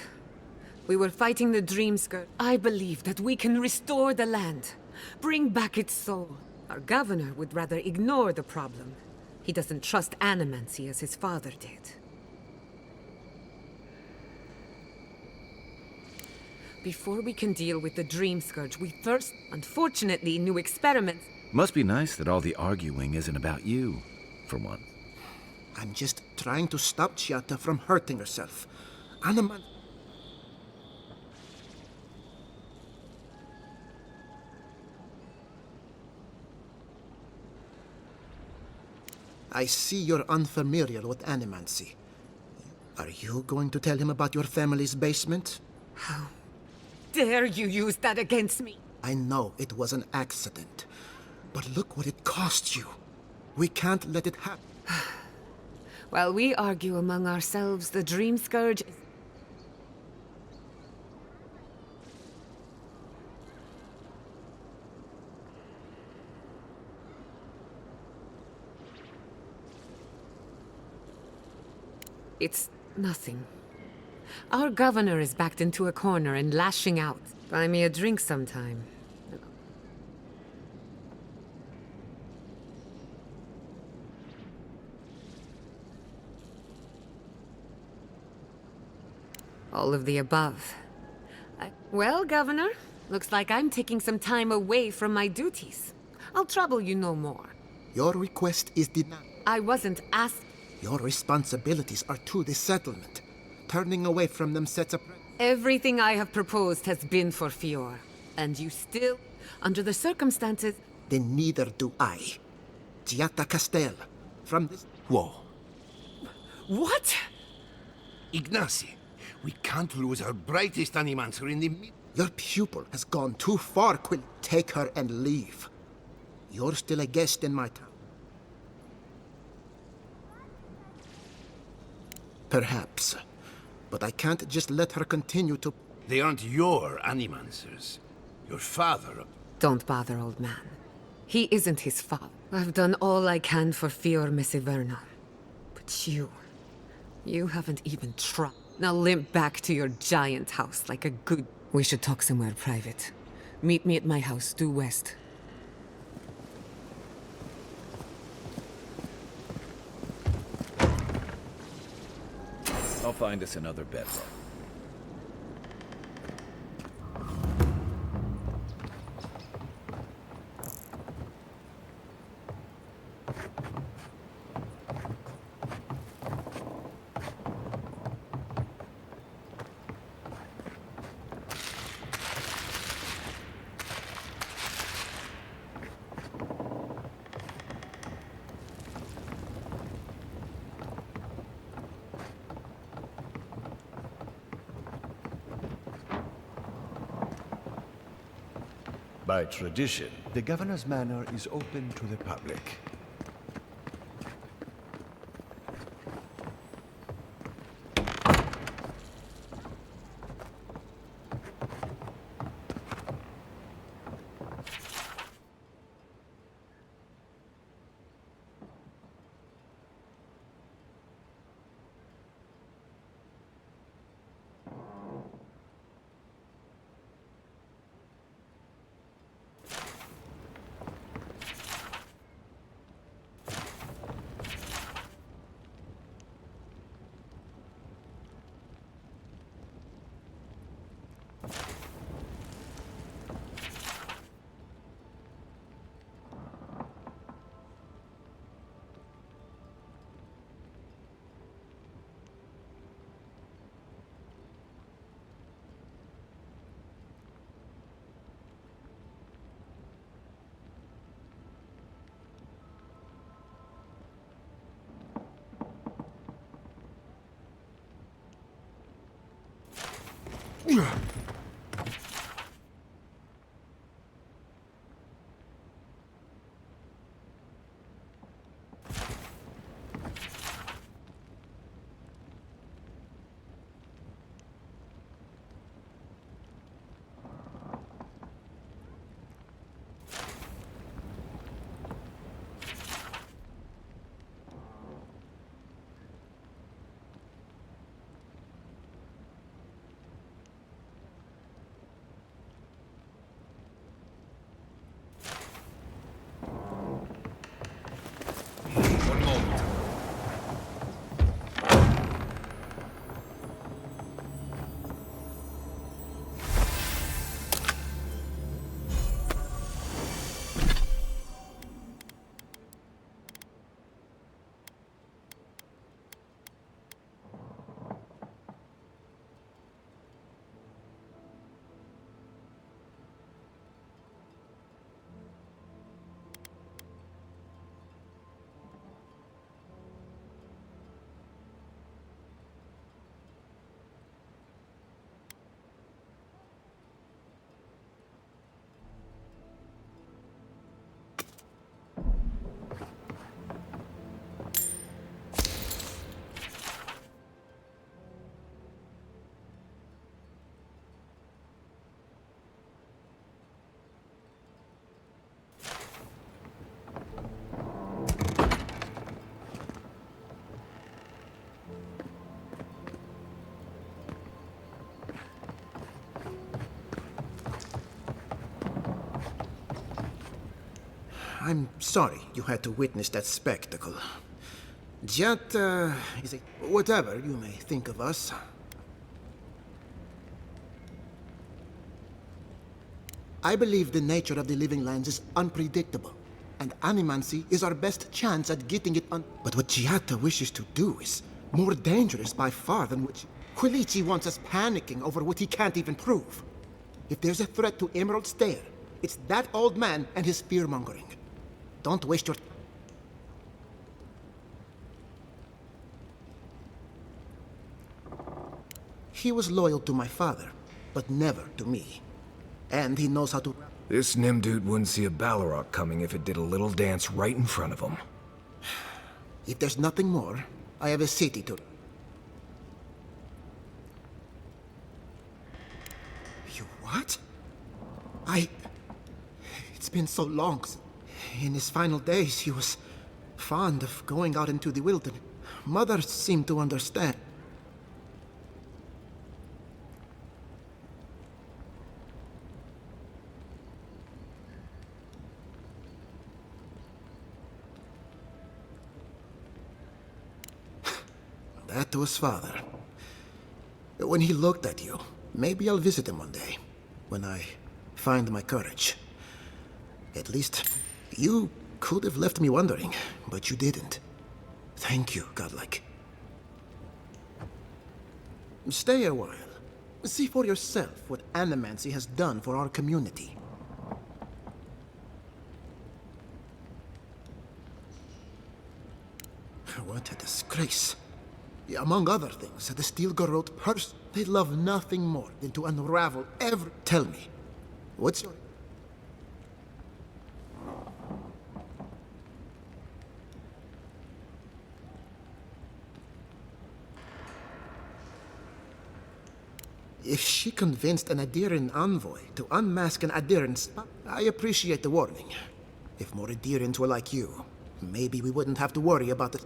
We were fighting the Dream Scourge. I believe that we can restore the land, bring back its soul. Our governor would rather ignore the problem. He doesn't trust animancy as his father did. Before we can deal with the Dream Scourge, we first, unfortunately, new experiments. Must be nice that all the arguing isn't about you, for one. I'm just trying to stop Chiata from hurting herself. Animal. I see you're unfamiliar with animancy. Are you going to tell him about your family's basement? How dare you use that against me? I know it was an accident, but look what it cost you. We can't let it happen. While we argue among ourselves, the Dream Scourge is... It's nothing. Our governor is backed into a corner and lashing out. Buy me a drink sometime. All of the above. Well, Governor, looks like I'm taking some time away from my duties. I'll trouble you no more. Your request is denied. I wasn't asked. Your responsibilities are to the settlement. Turning away from them sets a... Everything I have proposed has been for Fior. And you still, under the circumstances... Then neither do I. Giatta Castel, from this... Whoa. What? Ignacy, we can't lose our brightest animancer in the... Your pupil has gone too far, Quill. Take her and leave. You're still a guest in my town. Perhaps. But I can't just let her continue to... They aren't your animancers. Your father... Don't bother, old man. He isn't his father. I've done all I can for Fior Mesiverno. But you haven't even tried. Now limp back to your giant house like a good... We should talk somewhere private. Meet me at my house, due west. I'll find us another bedroom. By tradition, the governor's manor is open to the public. I'm sorry you had to witness that spectacle. Jat, is a... whatever you may think of us. I believe the nature of the living lands is unpredictable, and animancy is our best chance at getting it on. But what Giatta wishes to do is more dangerous by far than what Quilici wants us panicking over what he can't even prove. If there's a threat to Emerald Stair, it's that old man and his fear-mongering. Don't waste your... He was loyal to my father, but never to me. And he knows how to... This Nimdude wouldn't see a Balrog coming if it did a little dance right in front of him. If there's nothing more, I have a city to... You what? It's been so long. In his final days, he was fond of going out into the wilderness. Mother seemed to understand. That was father. When he looked at you, maybe I'll visit him one day, when I find my courage. At least, you could have left me wondering, but you didn't. Thank you, Godlike. Stay a while. See for yourself what animancy has done for our community. What a disgrace. Among other things, the Stilgarrote purse, they love nothing more than to unravel every... Tell me, what's your... If she convinced an Adiran envoy to unmask an Adiran spy, I appreciate the warning. If more Adirans were like you, maybe we wouldn't have to worry about it.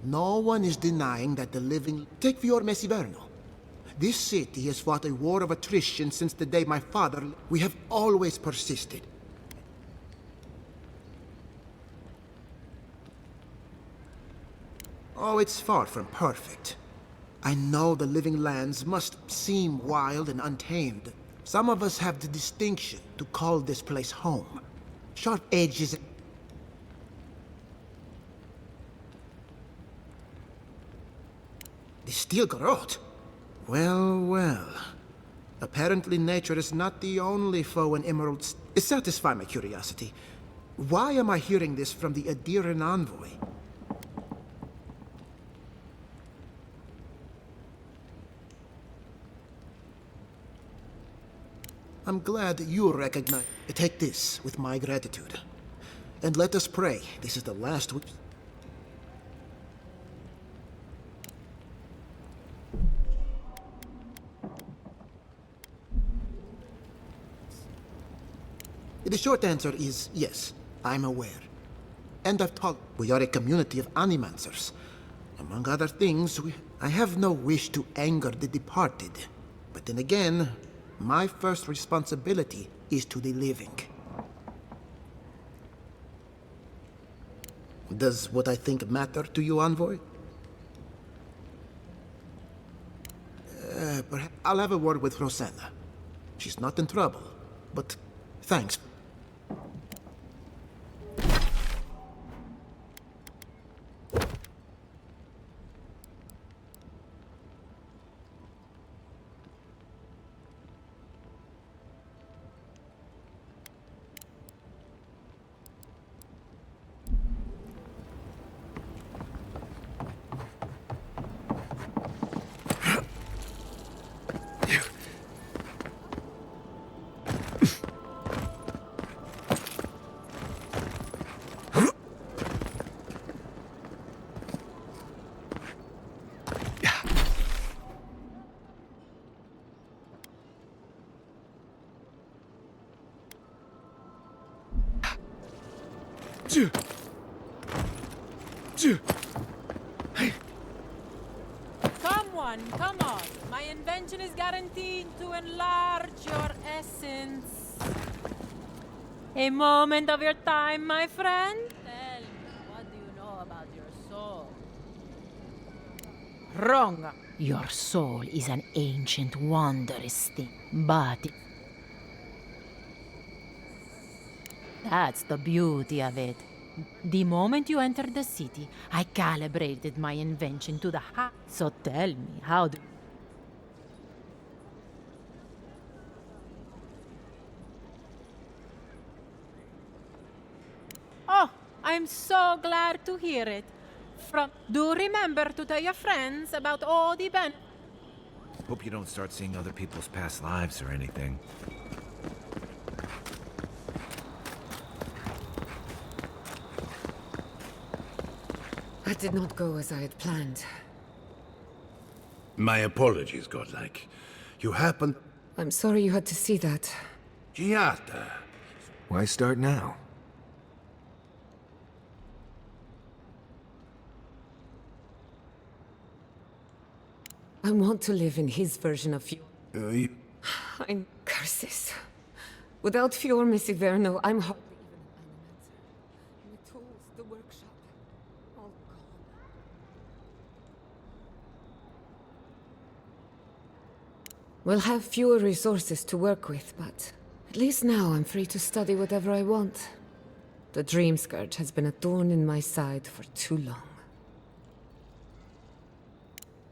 No one is denying that the living... Take Fior Mesiverno. This city has fought a war of attrition since the day my father... We have always persisted. Oh, it's far from perfect. I know the living lands must seem wild and untamed. Some of us have the distinction to call this place home. Sharp edges... The Stilgarrote? Well, well. Apparently nature is not the only foe in Emeralds. Satisfy my curiosity. Why am I hearing this from the Adiran envoy? I'm glad that you recognize... Take this with my gratitude. And let us pray this is the last... The short answer is yes, I'm aware. And I've told... We are a community of animancers. Among other things, I have no wish to anger the departed. But then again, my first responsibility is to the living. Does what I think matter to you, Envoy? Perhaps I'll have a word with Rosanna. She's not in trouble, but thanks. Come on, come on. My invention is guaranteed to enlarge your essence. A moment of your time, my friend. Tell me, what do you know about your soul? Wrong. Your soul is an ancient, wondrous thing, but that's the beauty of it. The moment you entered the city, I calibrated my invention to the high. So tell me, how do... Oh, I'm so glad to hear it. Do remember to tell your friends about all the Hope you don't start seeing other people's past lives or anything. That did not go as I had planned. My apologies, Godlike. You happened... I'm sorry you had to see that. Giata. Why start now? I want to live in his version of you. I'm curses. Without Fior Messiverno, I'm hardly even an animancer. The tools, the workshop, all gone. We'll have fewer resources to work with, but at least now I'm free to study whatever I want. The Dream Scourge has been a thorn in my side for too long.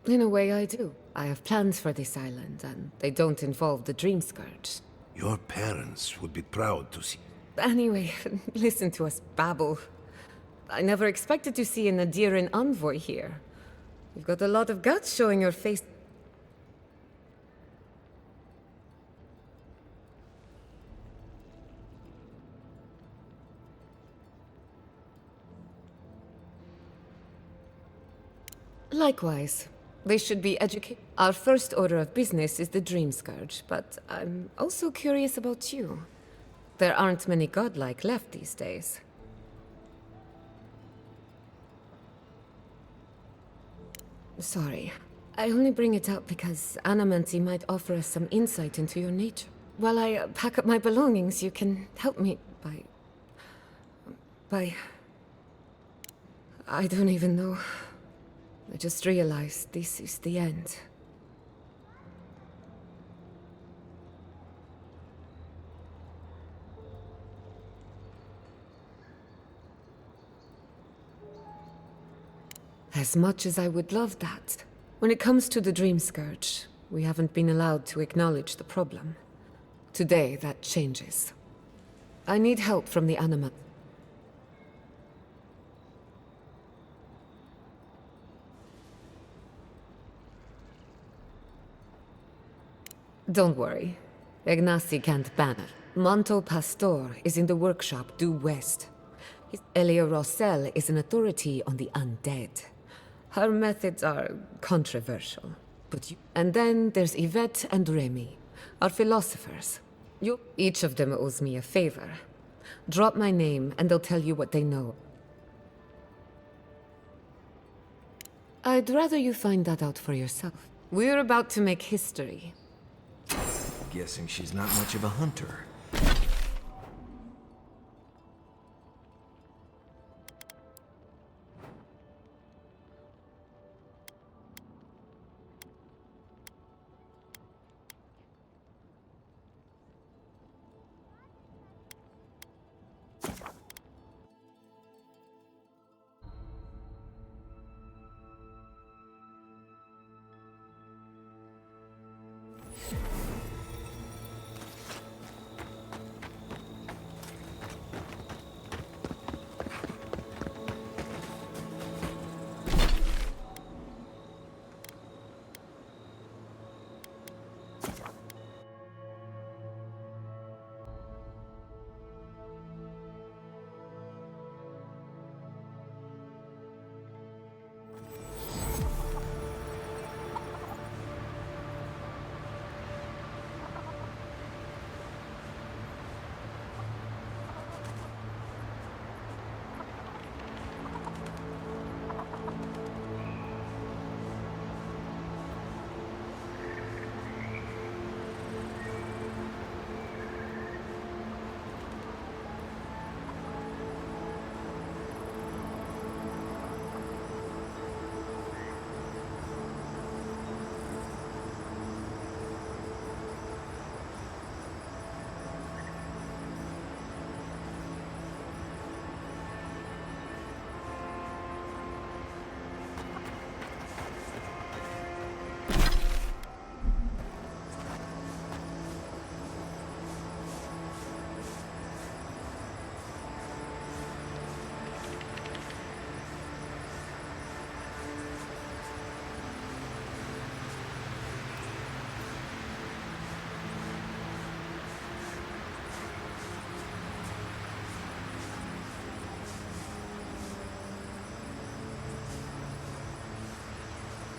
In a way, I do. I have plans for this island, and they don't involve the Dream Scourge. Your parents would be proud to see... Anyway, listen to us babble. I never expected to see an Adiran envoy here. You've got a lot of guts showing your face. Likewise. They should be educated. Our first order of business is the Dream Scourge, but I'm also curious about you. There aren't many godlike left these days. Sorry. I only bring it up because Anamancy might offer us some insight into your nature. While I pack up my belongings, you can help me by... I don't even know. I just realized this is the end. As much as I would love that, when it comes to the Dream Scourge, we haven't been allowed to acknowledge the problem. Today, that changes. I need help from the Anima. Don't worry. Ignacy can't ban it. Monto Pastor is in the workshop due west. Elia Rossell is an authority on the undead. Her methods are controversial. And then there's Yvette and Remy, our philosophers. Each of them owes me a favor. Drop my name and they'll tell you what they know. I'd rather you find that out for yourself. We're about to make history. Guessing she's not much of a hunter.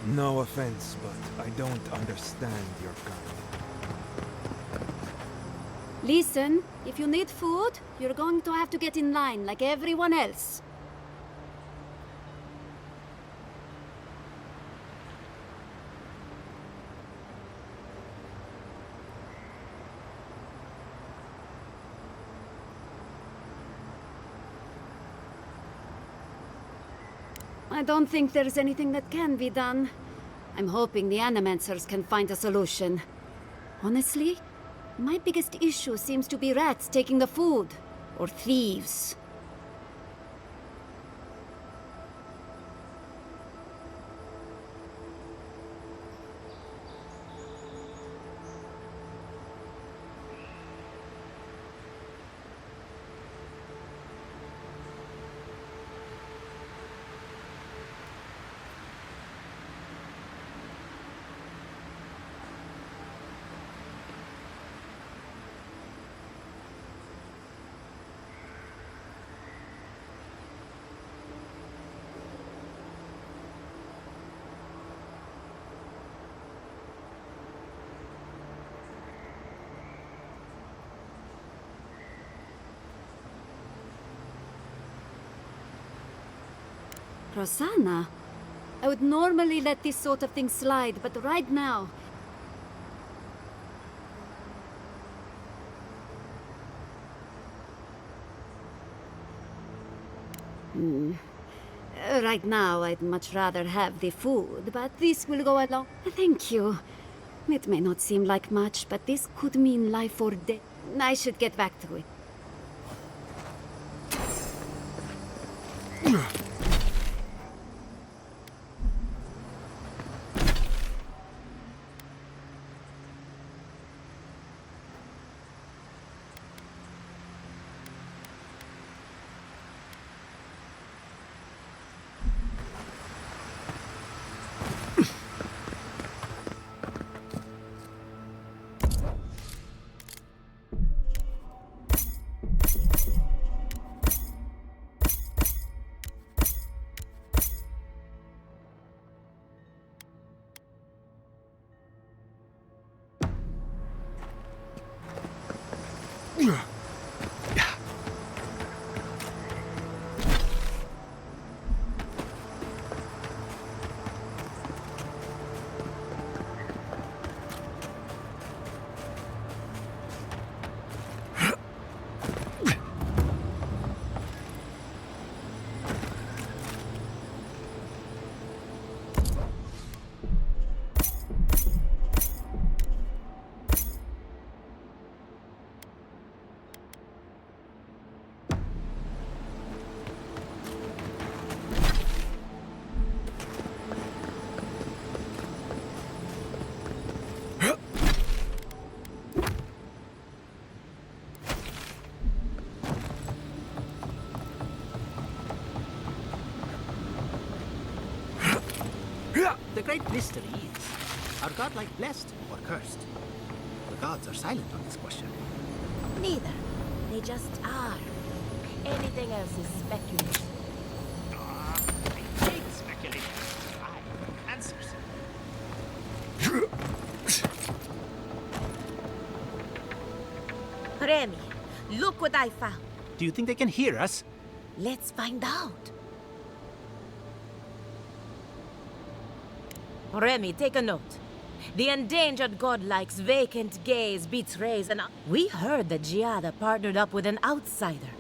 No offense, but I don't understand your kind. Listen, if you need food, you're going to have to get in line like everyone else. I don't think there's anything that can be done. I'm hoping the Animancers can find a solution. Honestly, my biggest issue seems to be rats taking the food. Or thieves. Rosanna? I would normally let this sort of thing slide, but right now... Right now, I'd much rather have the food, but this will go along. Thank you. It may not seem like much, but this could mean life or death. I should get back to it. The great mystery is, are godlike blessed or cursed? The gods are silent on this question. Neither. They just are. Anything else is speculation. I hate speculation. I answers. Remy, look what I found. Do you think they can hear us? Let's find out. Remy, take a note. The endangered godlike's vacant gaze betrays an... We heard that Giada partnered up with an outsider.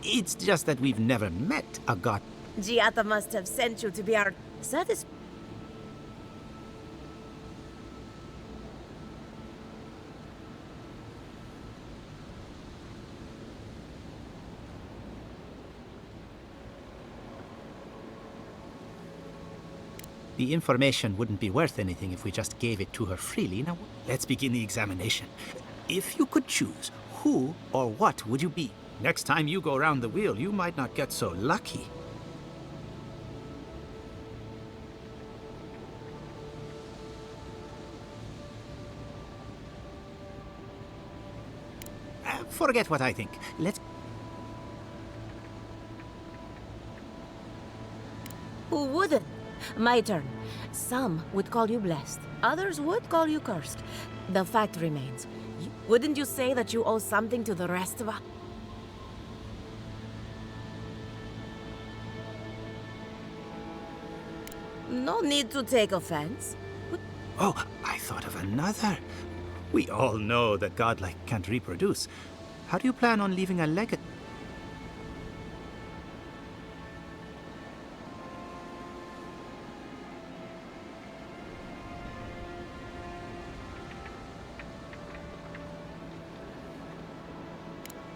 It's just that we've never met a god. Giada must have sent you to be our... The information wouldn't be worth anything if we just gave it to her freely. Now, let's begin the examination. If you could choose, who or what would you be? Next time you go round the wheel, you might not get so lucky. Forget what I think. Let's... Who wouldn't? My turn. Some would call you blessed. Others would call you cursed. The fact remains. Wouldn't you say that you owe something to the rest of us? No need to take offense. Oh, I thought of another. We all know that godlike can't reproduce. How do you plan on leaving a legacy?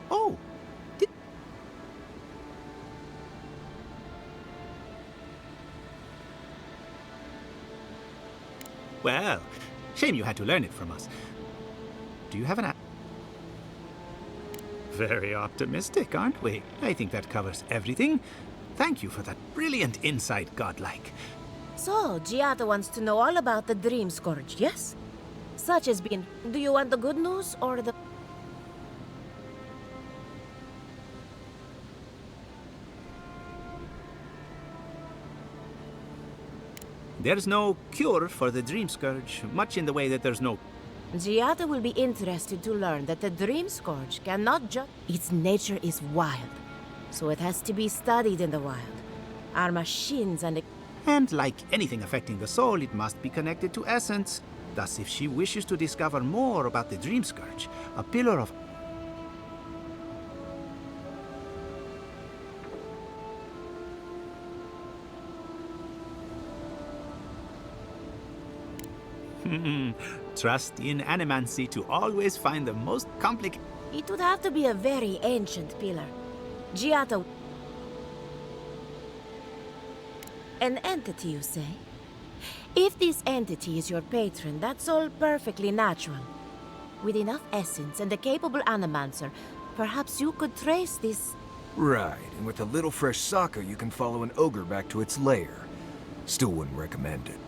Oh, well, shame you had to learn it from us. Do you have an... Very optimistic, aren't we? I think that covers everything. Thank you for that brilliant insight, godlike. So, Giada wants to know all about the Dream Scourge, yes? Such as being... Do you want the good news or the... There's no cure for the Dream Scourge, much in the way that there's no... Giada will be interested to learn that the Dream Scourge cannot just... Its nature is wild, so it has to be studied in the wild. Our machines and... And like anything affecting the soul, it must be connected to essence. Thus, if she wishes to discover more about the Dream Scourge, a pillar of... Trust in animancy to always find the most complicated... It would have to be a very ancient pillar. Giada... An entity, you say? If this entity is your patron, that's all perfectly natural. With enough essence and a capable animancer, perhaps you could trace this... Right, and with a little fresh soccer, you can follow an ogre back to its lair. Still wouldn't recommend it.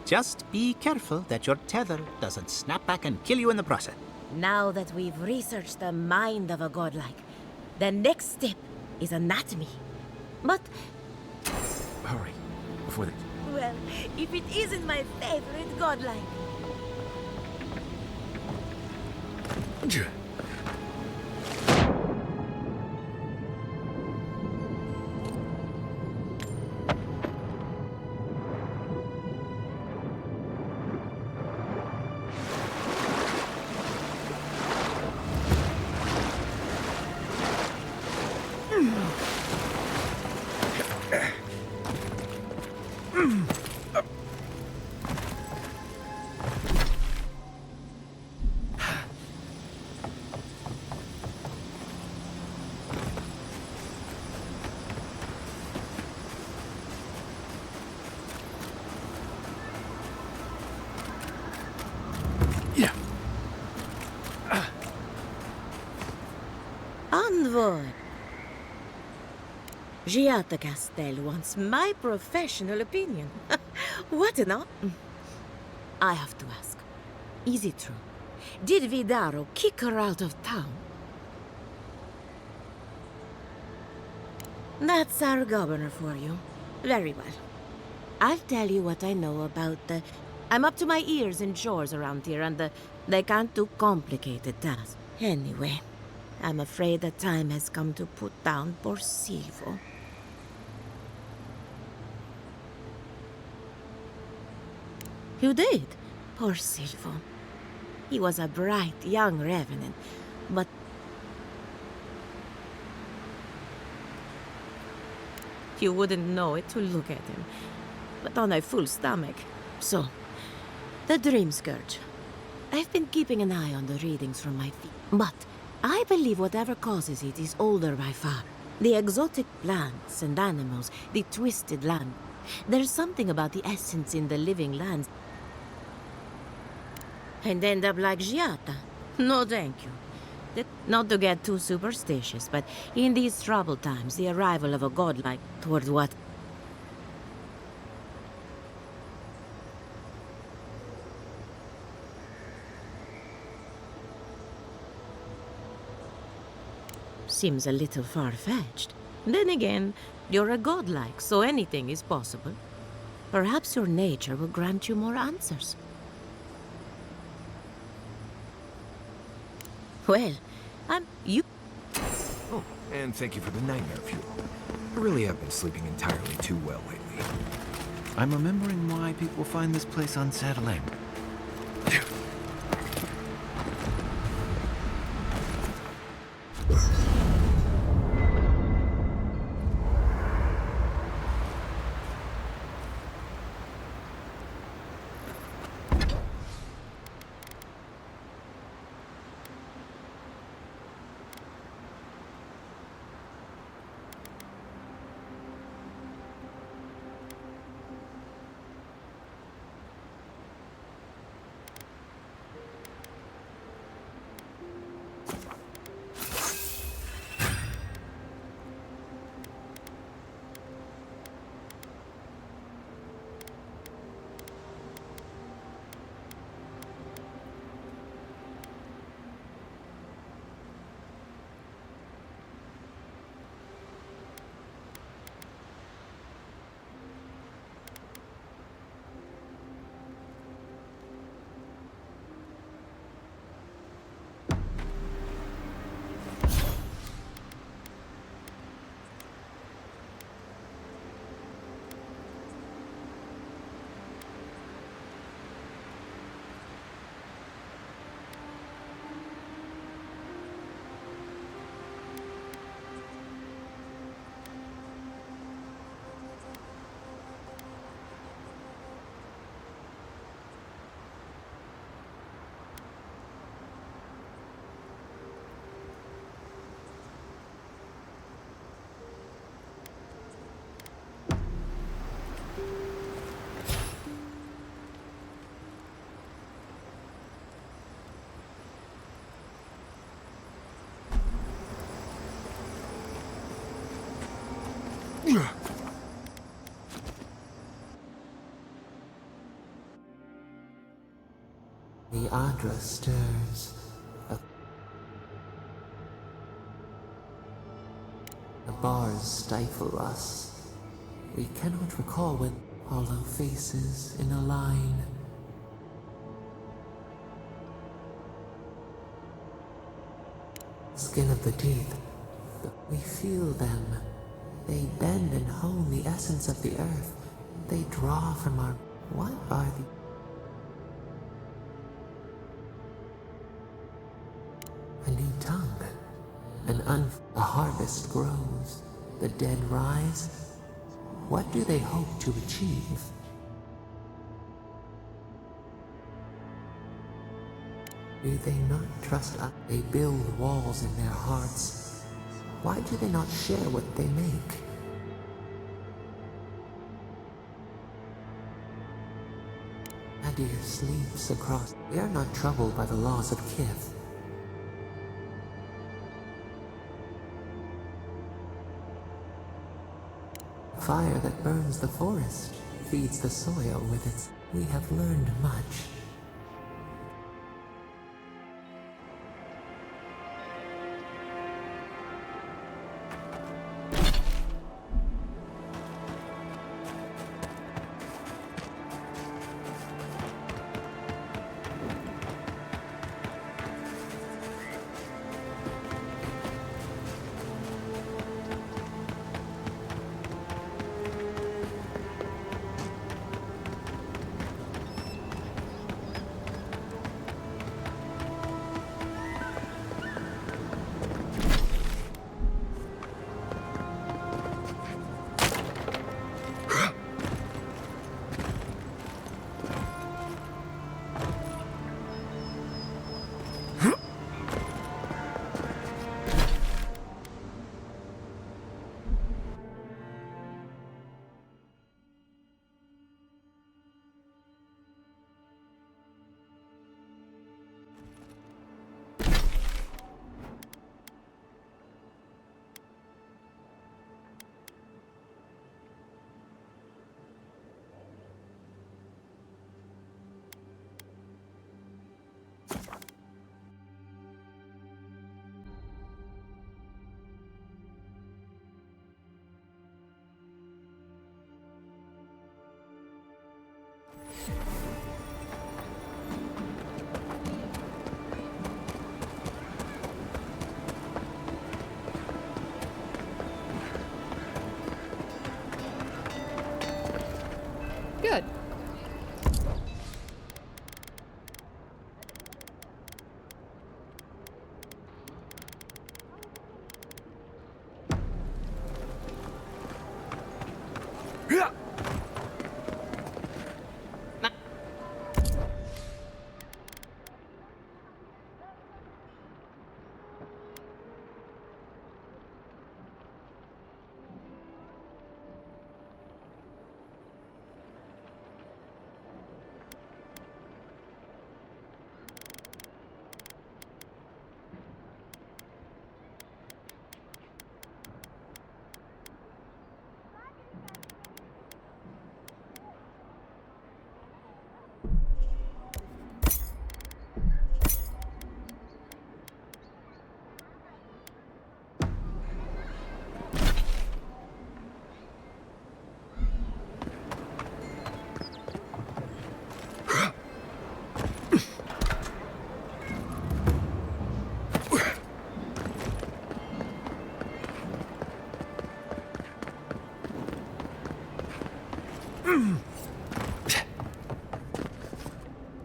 Just be careful that your tether doesn't snap back and kill you in the process. Now that we've researched the mind of a godlike, the next step is anatomy. But... Hurry, before they... Well, if it isn't my favorite godlike. Envoy. Giada Castel wants my professional opinion. What an I have to ask. Is it true? Did Vidaro kick her out of town? That's our governor for you. Very well. I'll tell you what I know about the... I'm up to my ears in chores around here, and they can't do complicated tasks. Anyway, I'm afraid the time has come to put down poor Silvo. You did? Poor Silvo. He was a bright young revenant, but... You wouldn't know it to look at him, but on a full stomach. So, the Dream Scourge. I've been keeping an eye on the readings from my feet, but I believe whatever causes it is older by far. The exotic plants and animals, the twisted land. There's something about the essence in the living lands. And end up like Giada. No, thank you. Not to get too superstitious, but in these troubled times, the arrival of a godlike toward what... seems a little far-fetched. Then again, You're a godlike, so anything is possible. Perhaps your nature will grant you more answers. Well, you... Oh, and thank you for the nightmare fuel. I really have been sleeping entirely too well lately. I'm remembering why people find this place unsettling. The Adra stirs. The bars stifle us. We cannot recall when hollow faces in a line. Skin of the teeth. We feel them. They bend and hone the essence of the earth. They draw from our... What are the... A new tongue. A harvest grows. The dead rise. What do they hope to achieve? Do they not trust us? They build walls in their hearts. Why do they not share what they make? Adir sleeps across. We are not troubled by the laws of Kith. Fire that burns the forest, feeds the soil with its... We have learned much.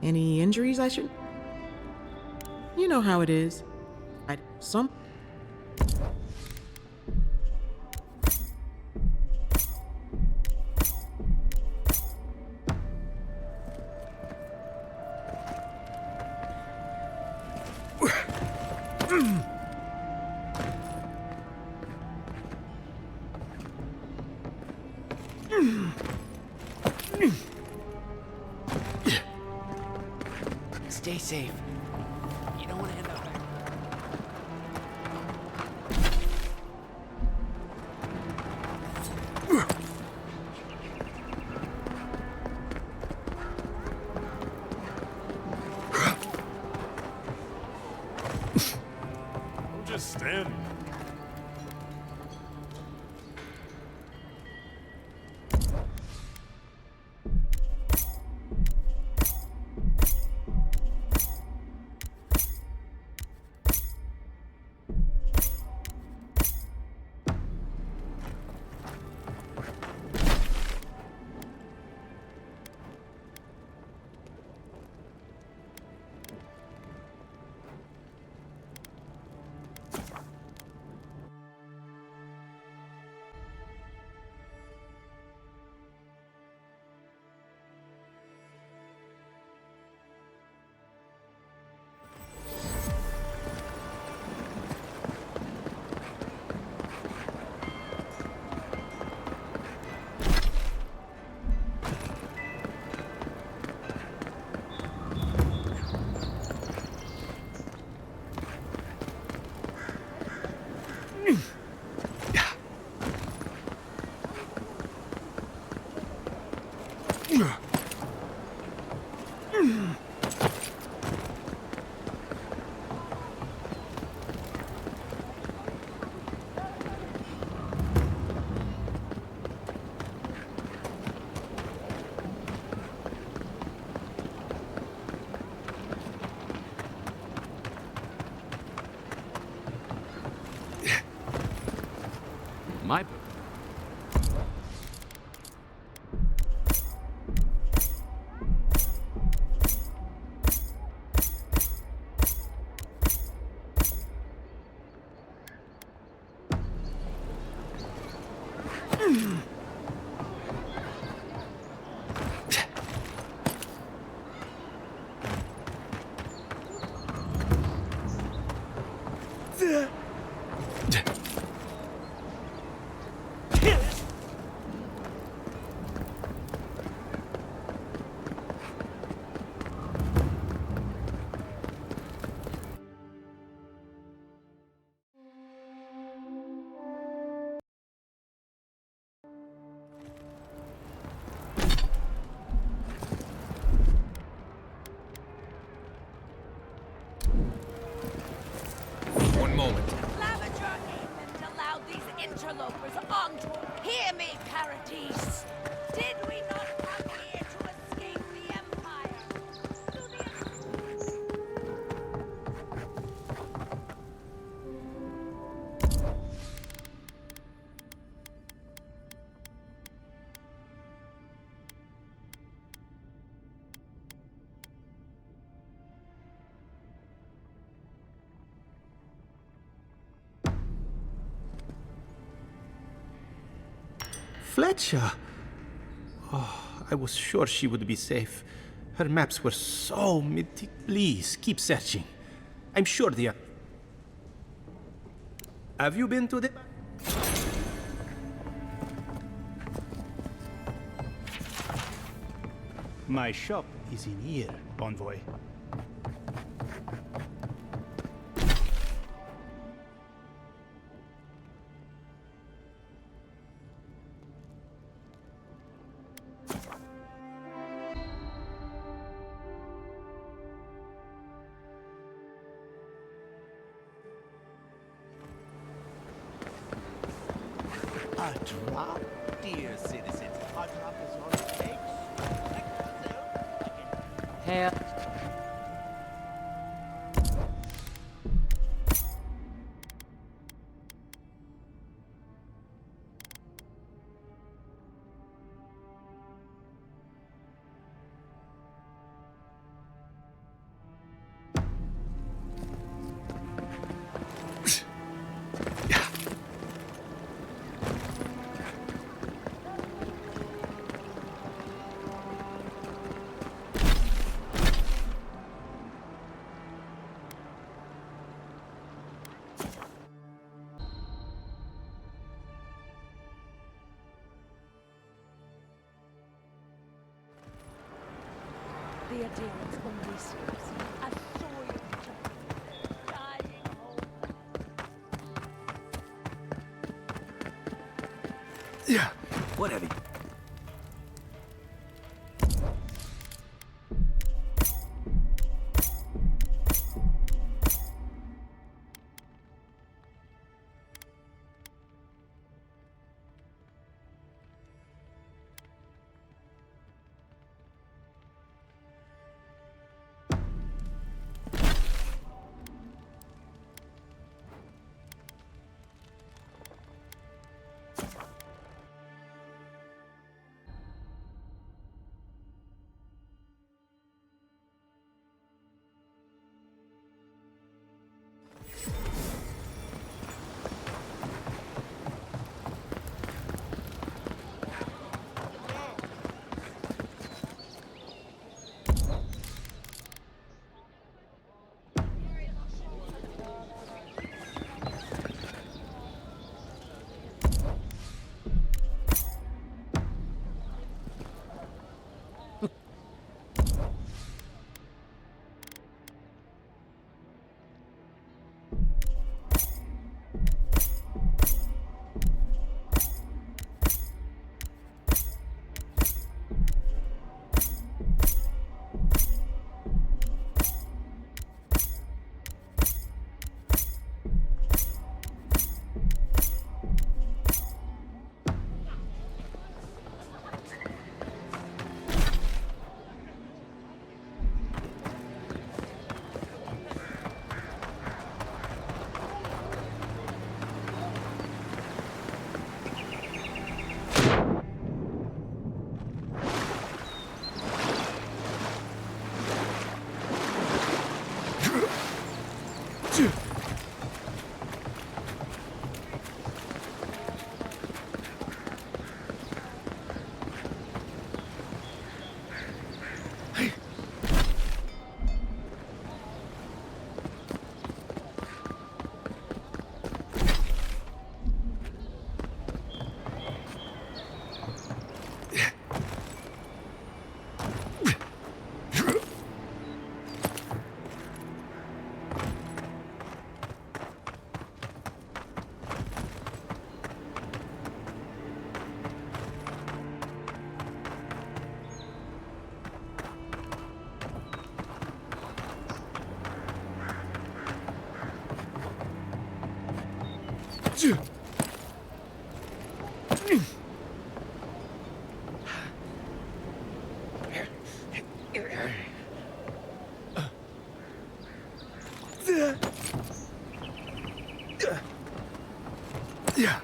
Any injuries I should... You know how it is. Some... Stay safe. You don't want to end up back. I'm just standing. My... One moment. Lavage your aim and allow these interlopers onto... Hear me, Paradis! Did we not come here to escape the Empire? Fletcher! Oh, I was sure she would be safe. Her maps were so Please, keep searching. I'm sure they are... Have you been to the... My shop is in here, Envoy. A drop, dear citizens. A drop is all it takes. Hell. Stevens Odysseus. I saw you dying hope. Yeah, whatever. Yeah.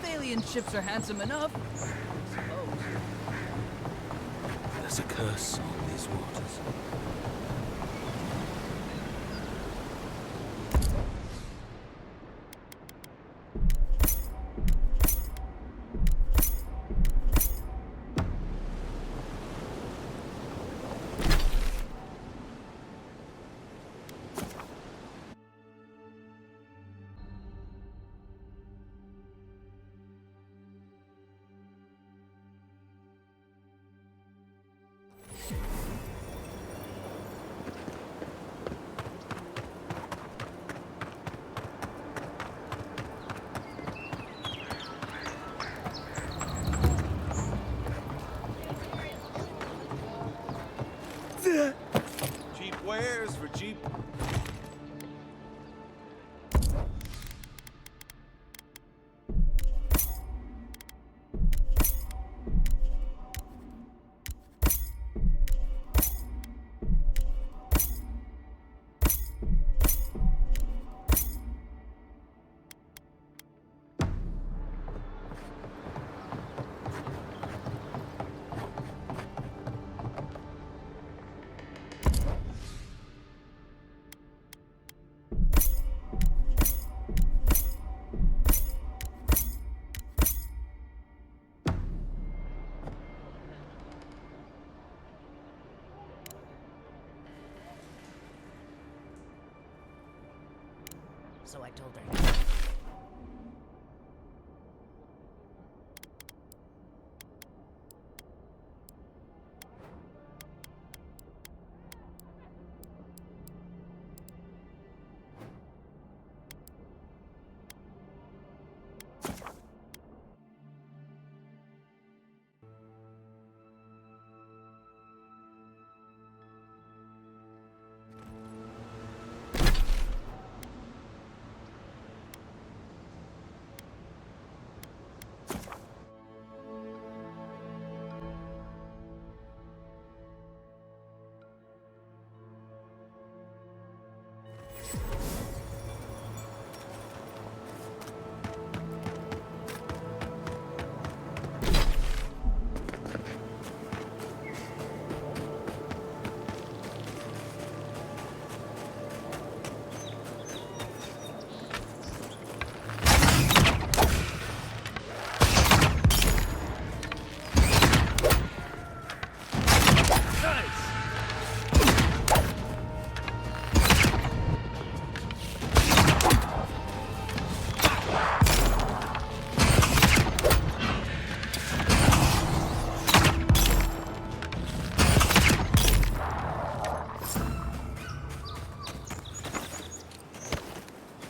Alien ships are handsome enough. There's a curse on these waters. Cheap wares for cheap. so I told her.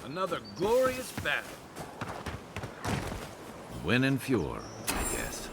Another glorious battle. Win and Fjord, I guess.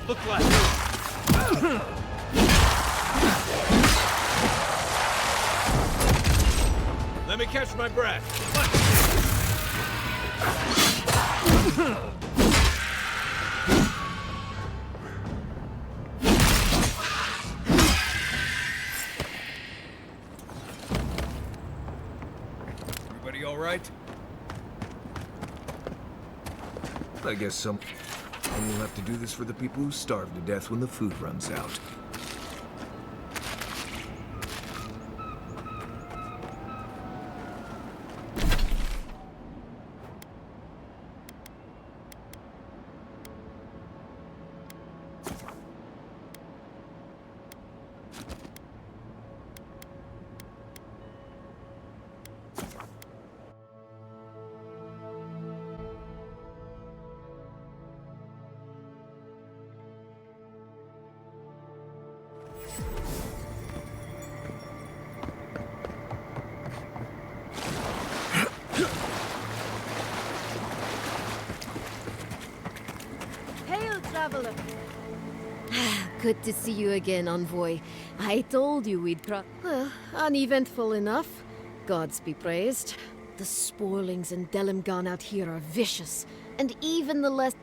Look left. Let me catch my breath. Everybody all right? I guess someone will have to do this for the people who starve to death when the food runs out. Good to see you again, Envoy. I told you we'd well, uneventful enough. Gods be praised. The spoilings in Delimgan out here are vicious, and even the less...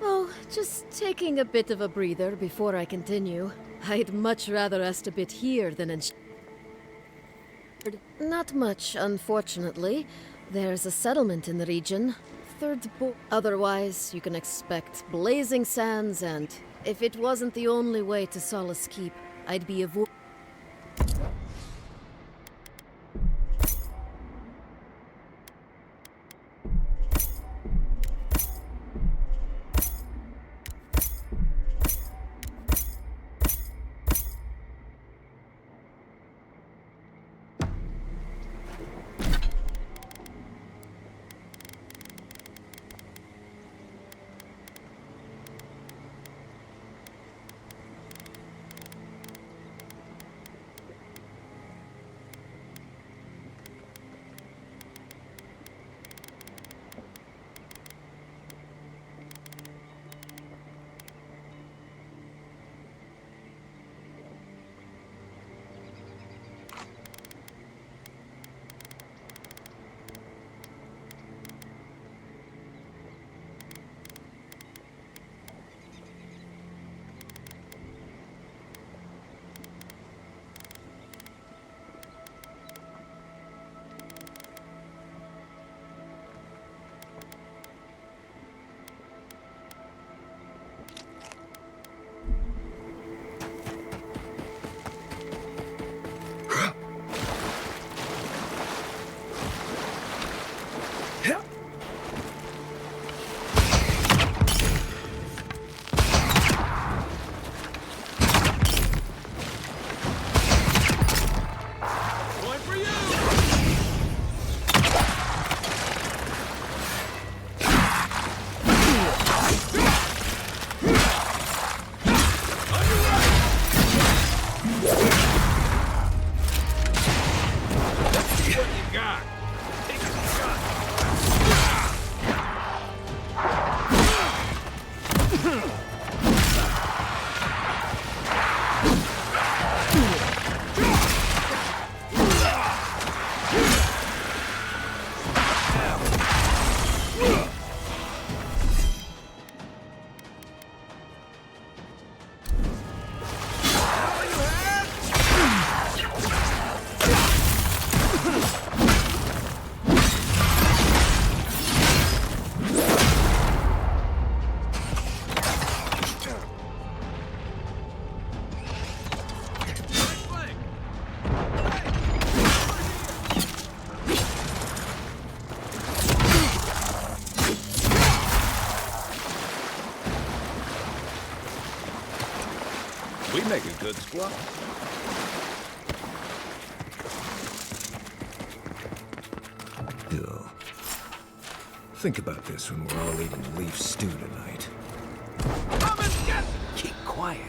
Oh, just taking a bit of a breather before I continue. I'd much rather rest a bit here than in... Not much, unfortunately. There's a settlement in the region. Otherwise, you can expect blazing sands, and if it wasn't the only way to Solace Keep, I'd be We make a good squad. Ew. Think about this when we're all eating leaf stew tonight. Keep quiet.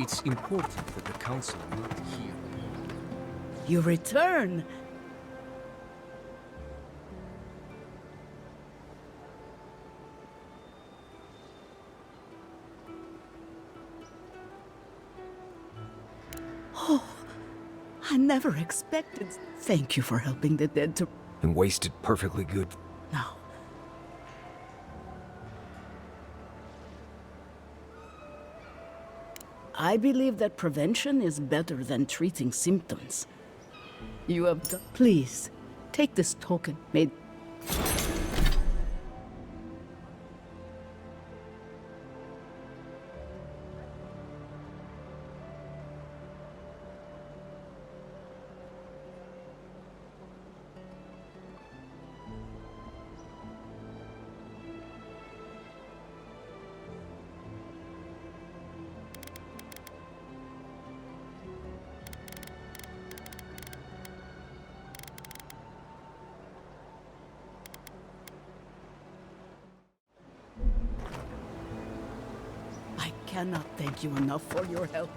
It's important that the Council not hear. You return! Oh, I never expected. Thank you for helping the dead to... And wasted perfectly good. No. I believe that prevention is better than treating symptoms. You have done... Please, take this token made... I cannot thank you enough for your help.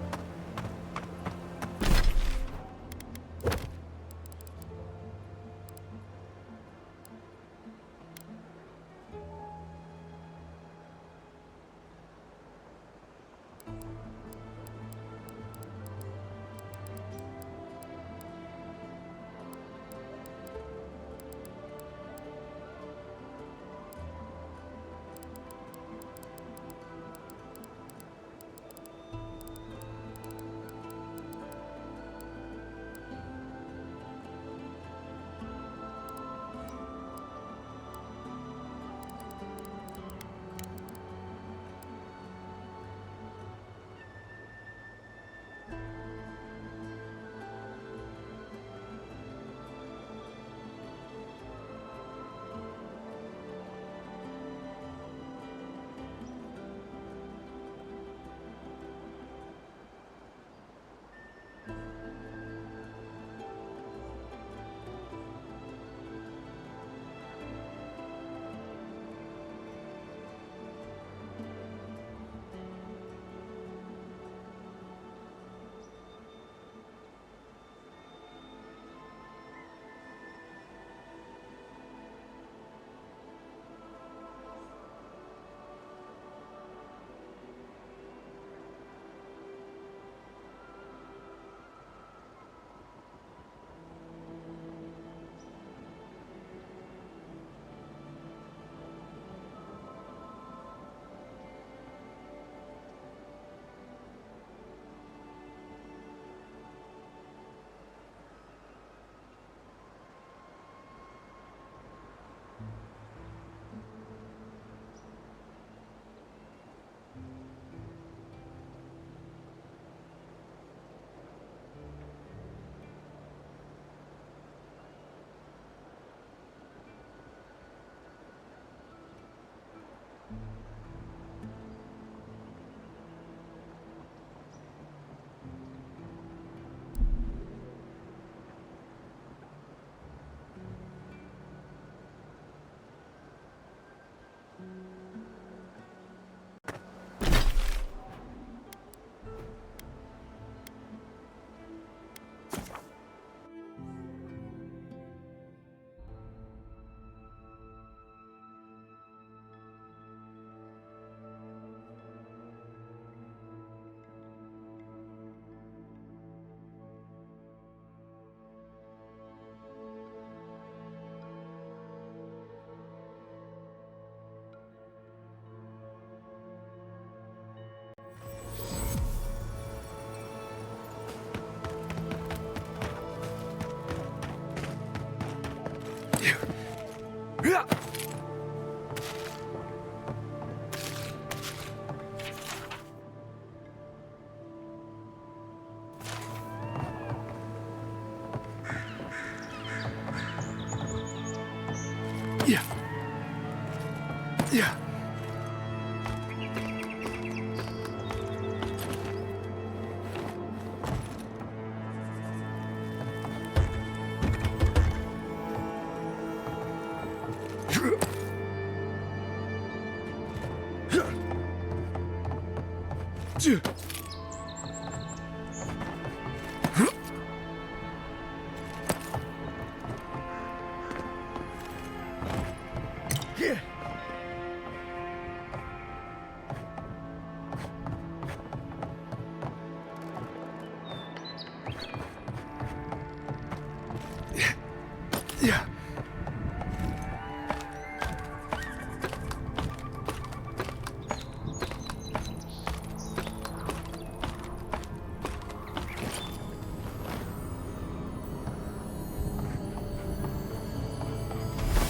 Yeah. Yeah.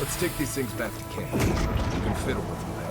Let's take these things back to camp. You can fiddle with them there.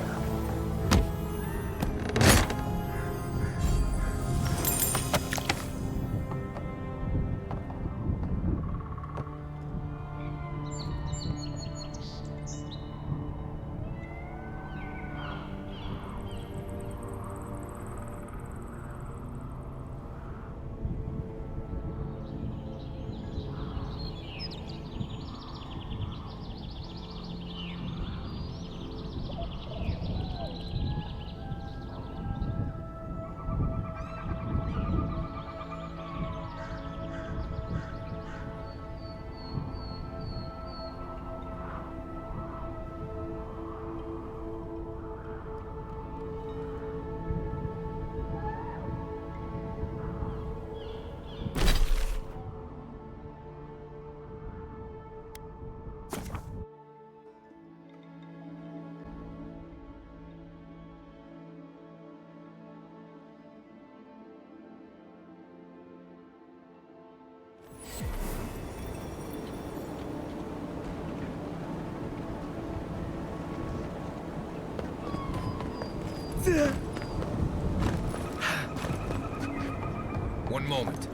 One moment.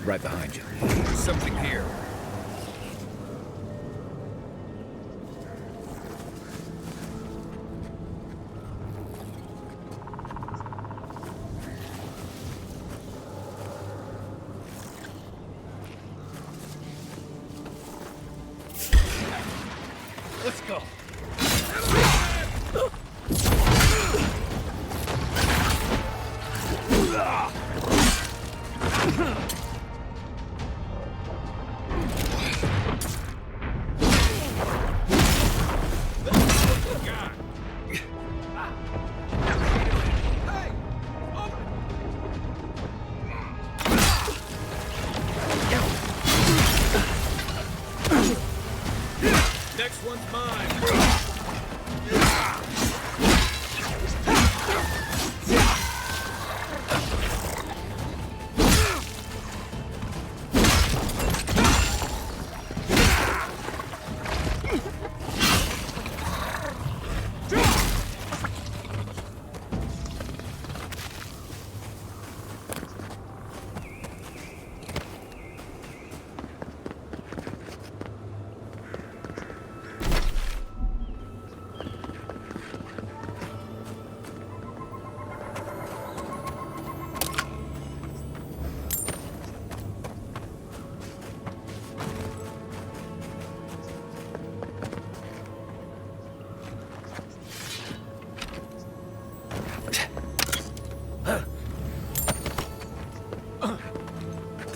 Right behind you. There's something here. Let's go. Next one's mine.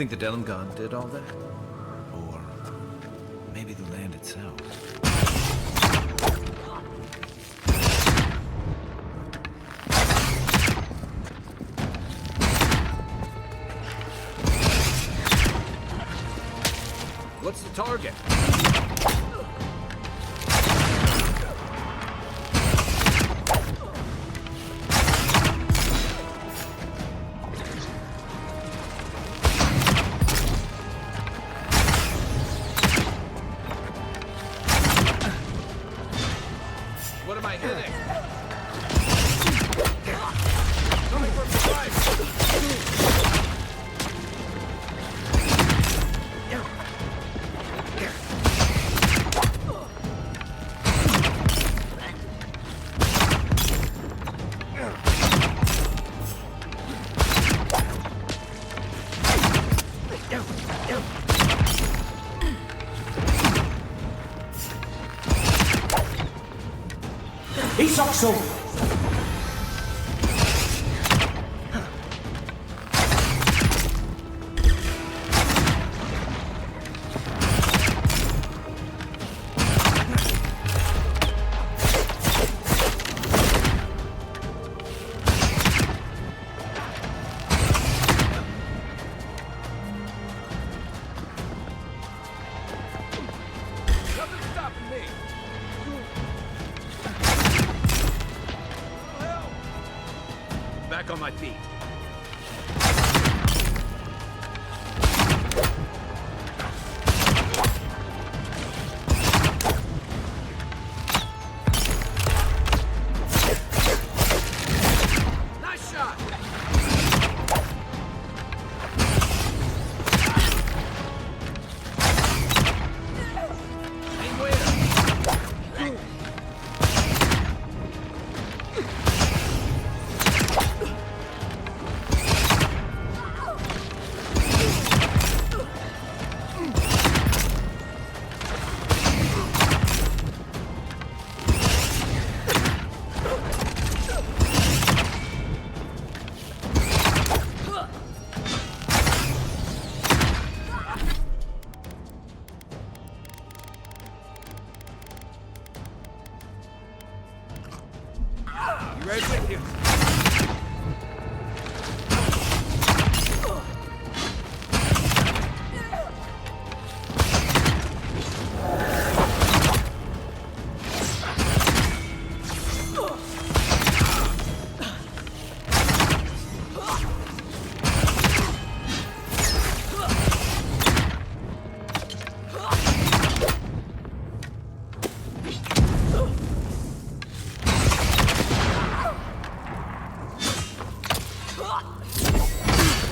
Think the Delimgon did all that? Or maybe the land itself? What's the target? What am I hitting? Coming from the right. He's up so. back on my feet. Nice shot! Right with you.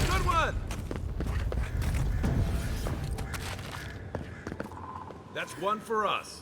Good one! That's one for us.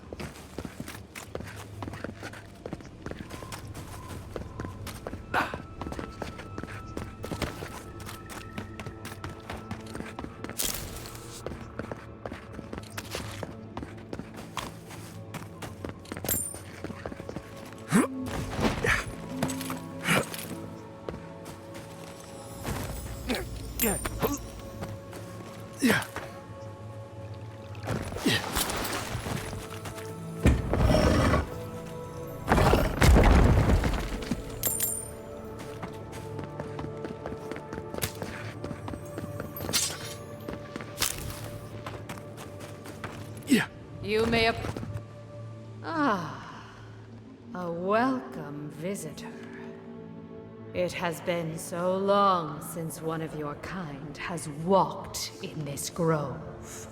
You may a welcome visitor. It has been so long since one of your kind has walked in this grove.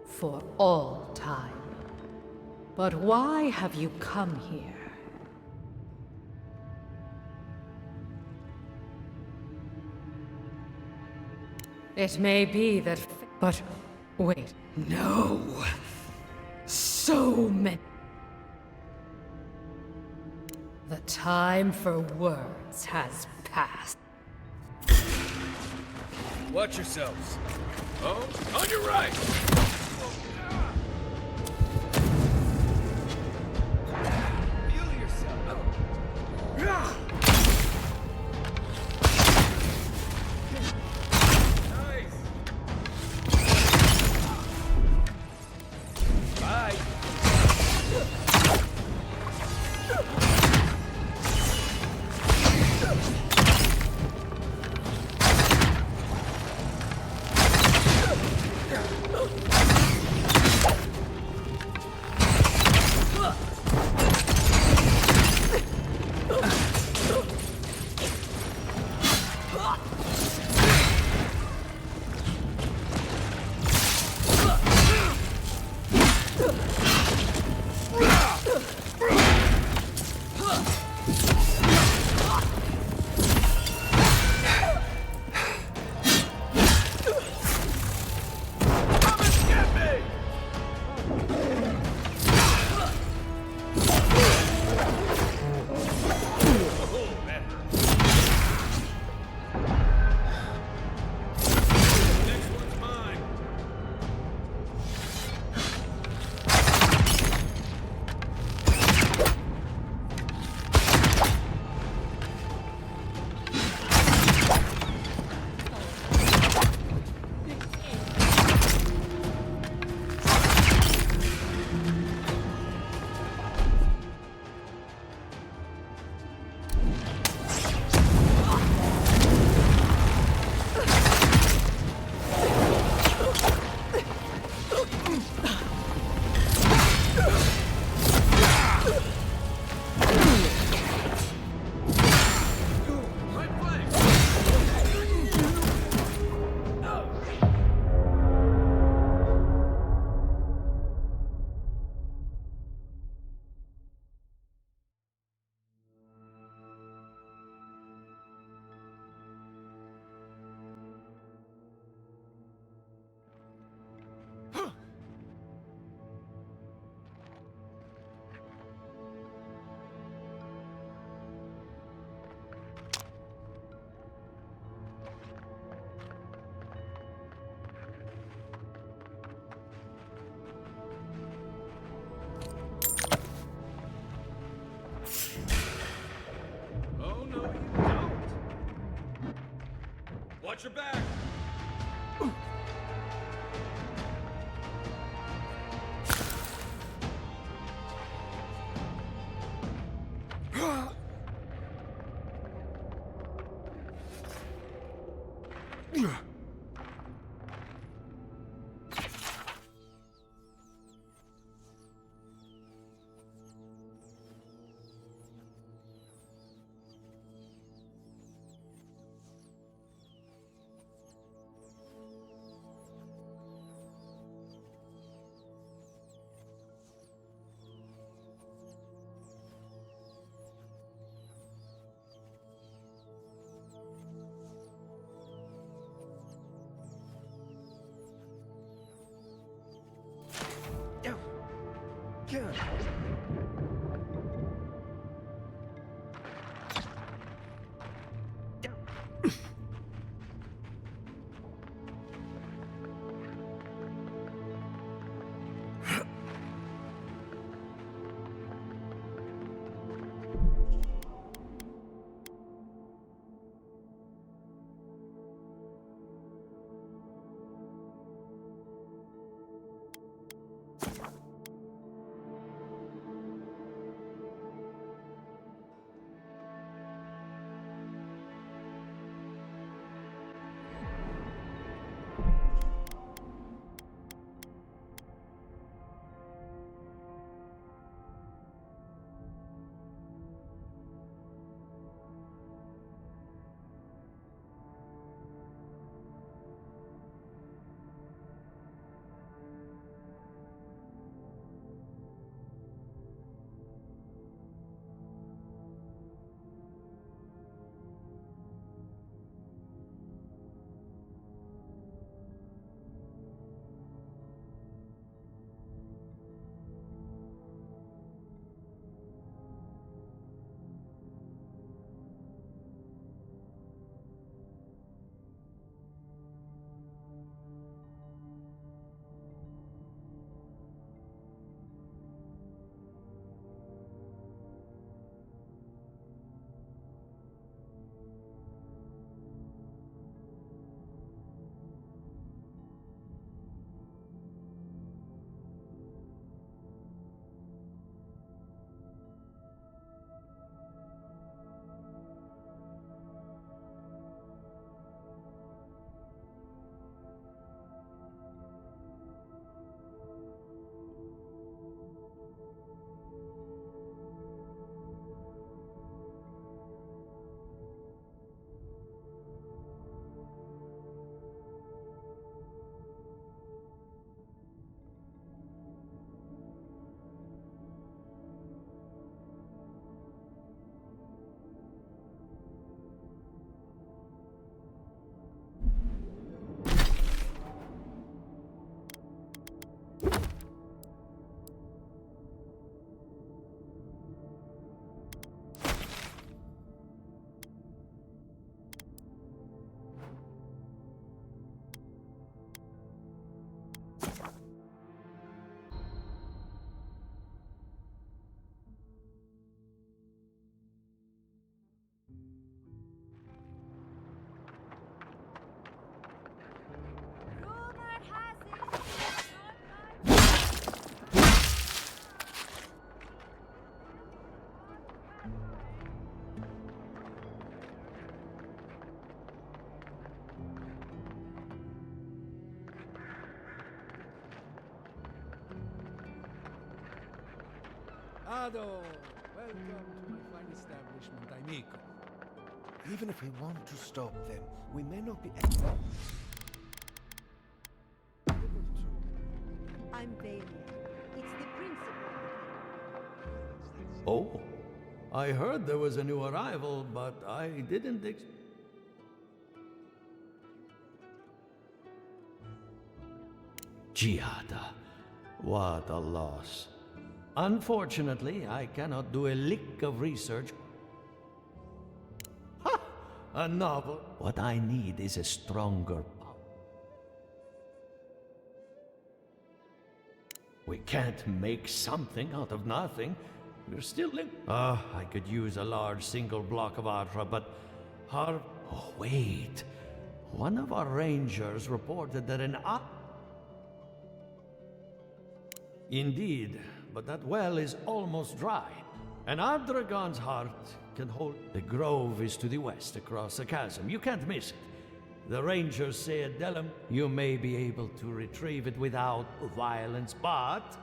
For all time. But why have you come here? It may be that... But... wait. No! So many... The time for words has passed. Watch yourselves. Oh, on your right! Feel yourself. Bye. your back! Ado, welcome to my fine establishment, amico. Even if we want to stop them, we may not be I'm Valia. It's the principal. Oh, I heard there was a new arrival, but I didn't Giada, what a loss. Unfortunately, I cannot do a lick of research. Ha! A novel. What I need is a stronger power. We can't make something out of nothing. We're still in. I could use a large single block of Atra, but Oh, wait. One of our rangers reported that Indeed, but that well is almost dry. An Ardragon's heart can hold... The grove is to the west, across the chasm. You can't miss it. The rangers say at Delum, you may be able to retrieve it without violence, but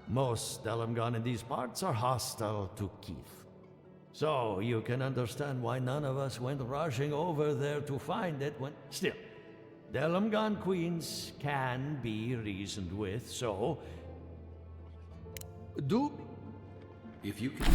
most Delumgon in these parts are hostile to Keith. So you can understand why none of us went rushing over there to find it when... Still, Delumgon queens can be reasoned with, so... If you can...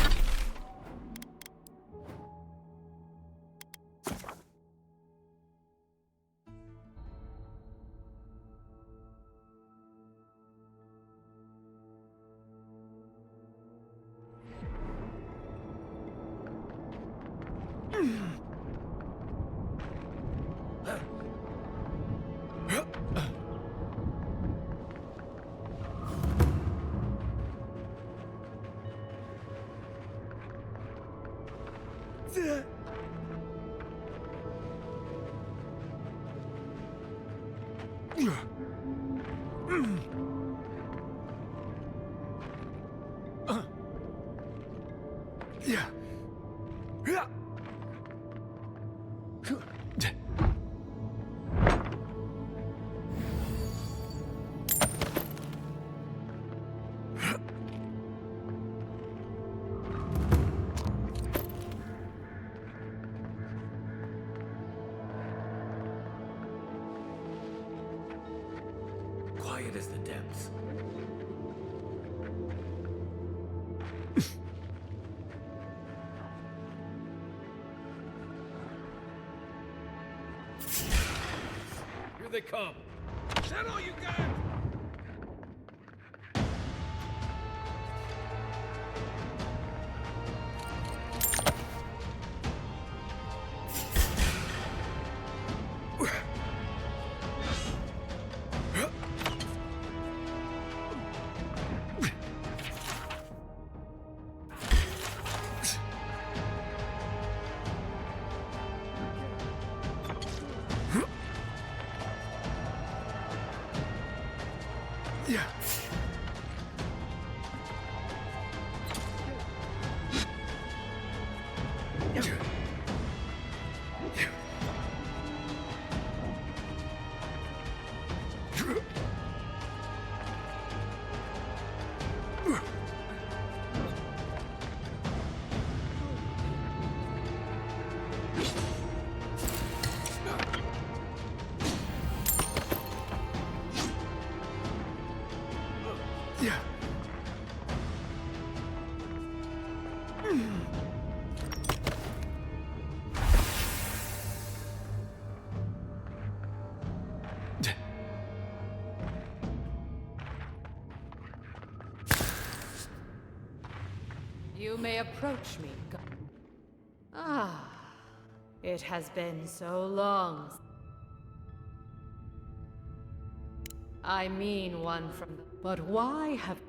Quiet as the depths. Here they come. Is that all you got? You may approach me. Ah, it has been so long. I mean one from the... But why have...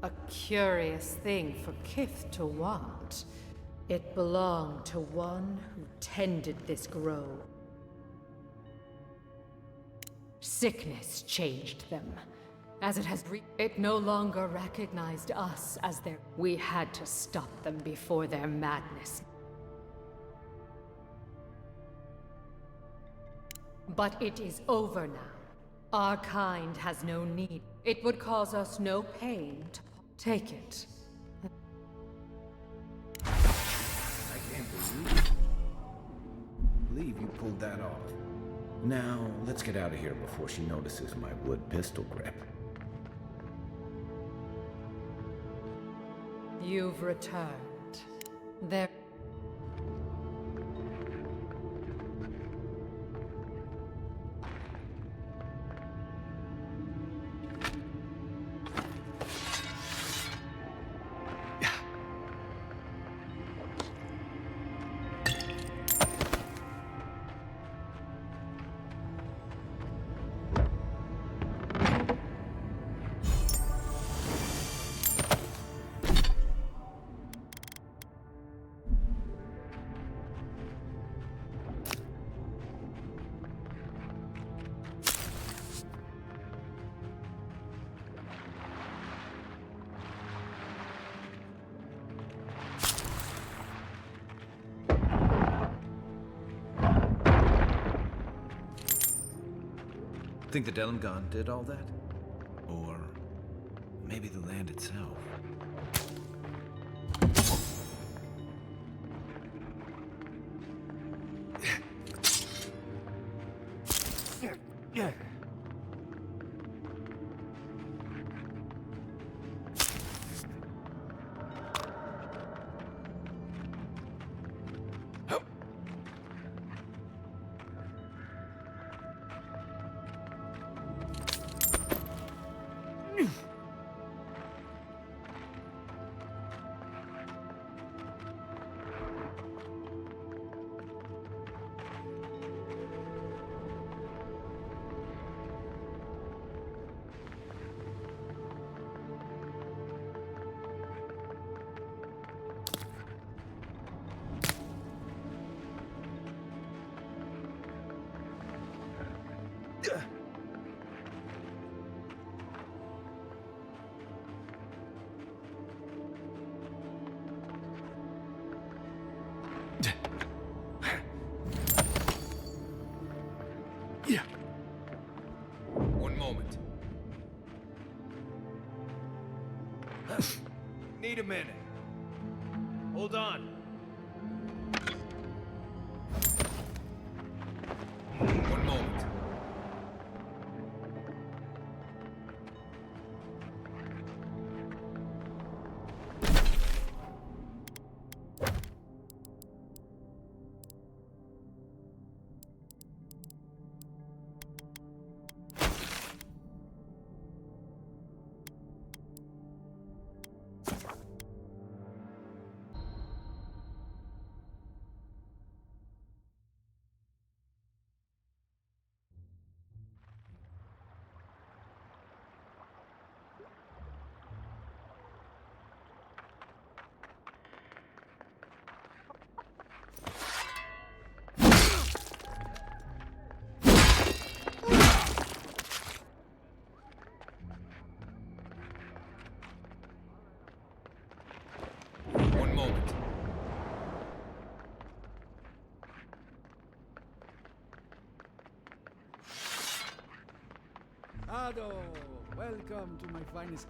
A curious thing for Kith to want. It belonged to one who tended this grove. Sickness changed them. As it has it no longer recognized us as their... We had to stop them before their madness. But it is over now. Our kind has no need. It would cause us no pain to take it. I can't believe you pulled that off. Now, let's get out of here before she notices my wood pistol grip. You've returned. There... Think the Delimgon did all that? Or maybe the land itself? Yeah. One moment. Need a minute. Hold on. One moment. One moment. Ado, welcome to my finest.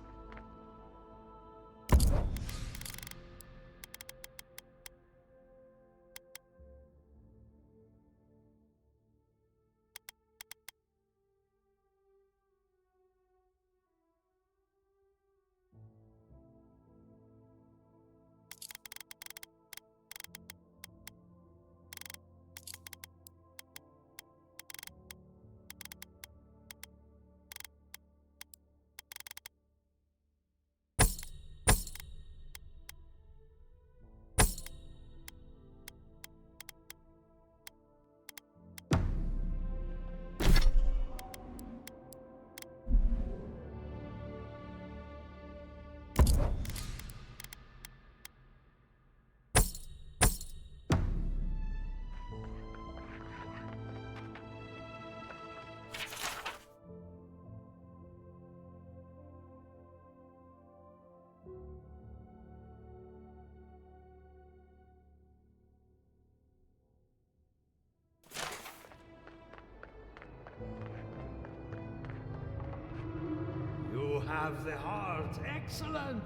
You have the heart. Excellent.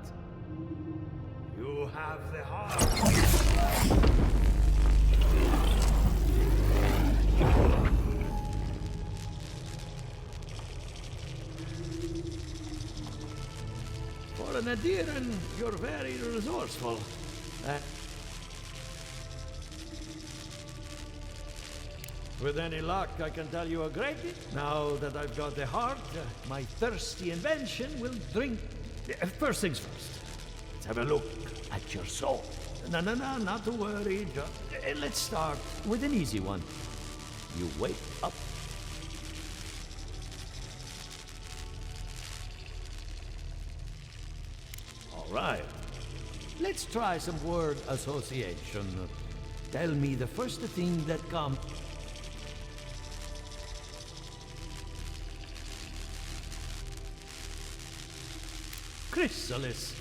You have the heart. For an Adiran, you're very resourceful. With any luck, I can tell you a great deal. Now that I've got the heart, my thirsty invention will drink. First things first. Let's have a look at your soul. No, not to worry. Let's start with an easy one. You wake up. All right. Let's try some word association. Tell me the first thing that comes. Chrysalis.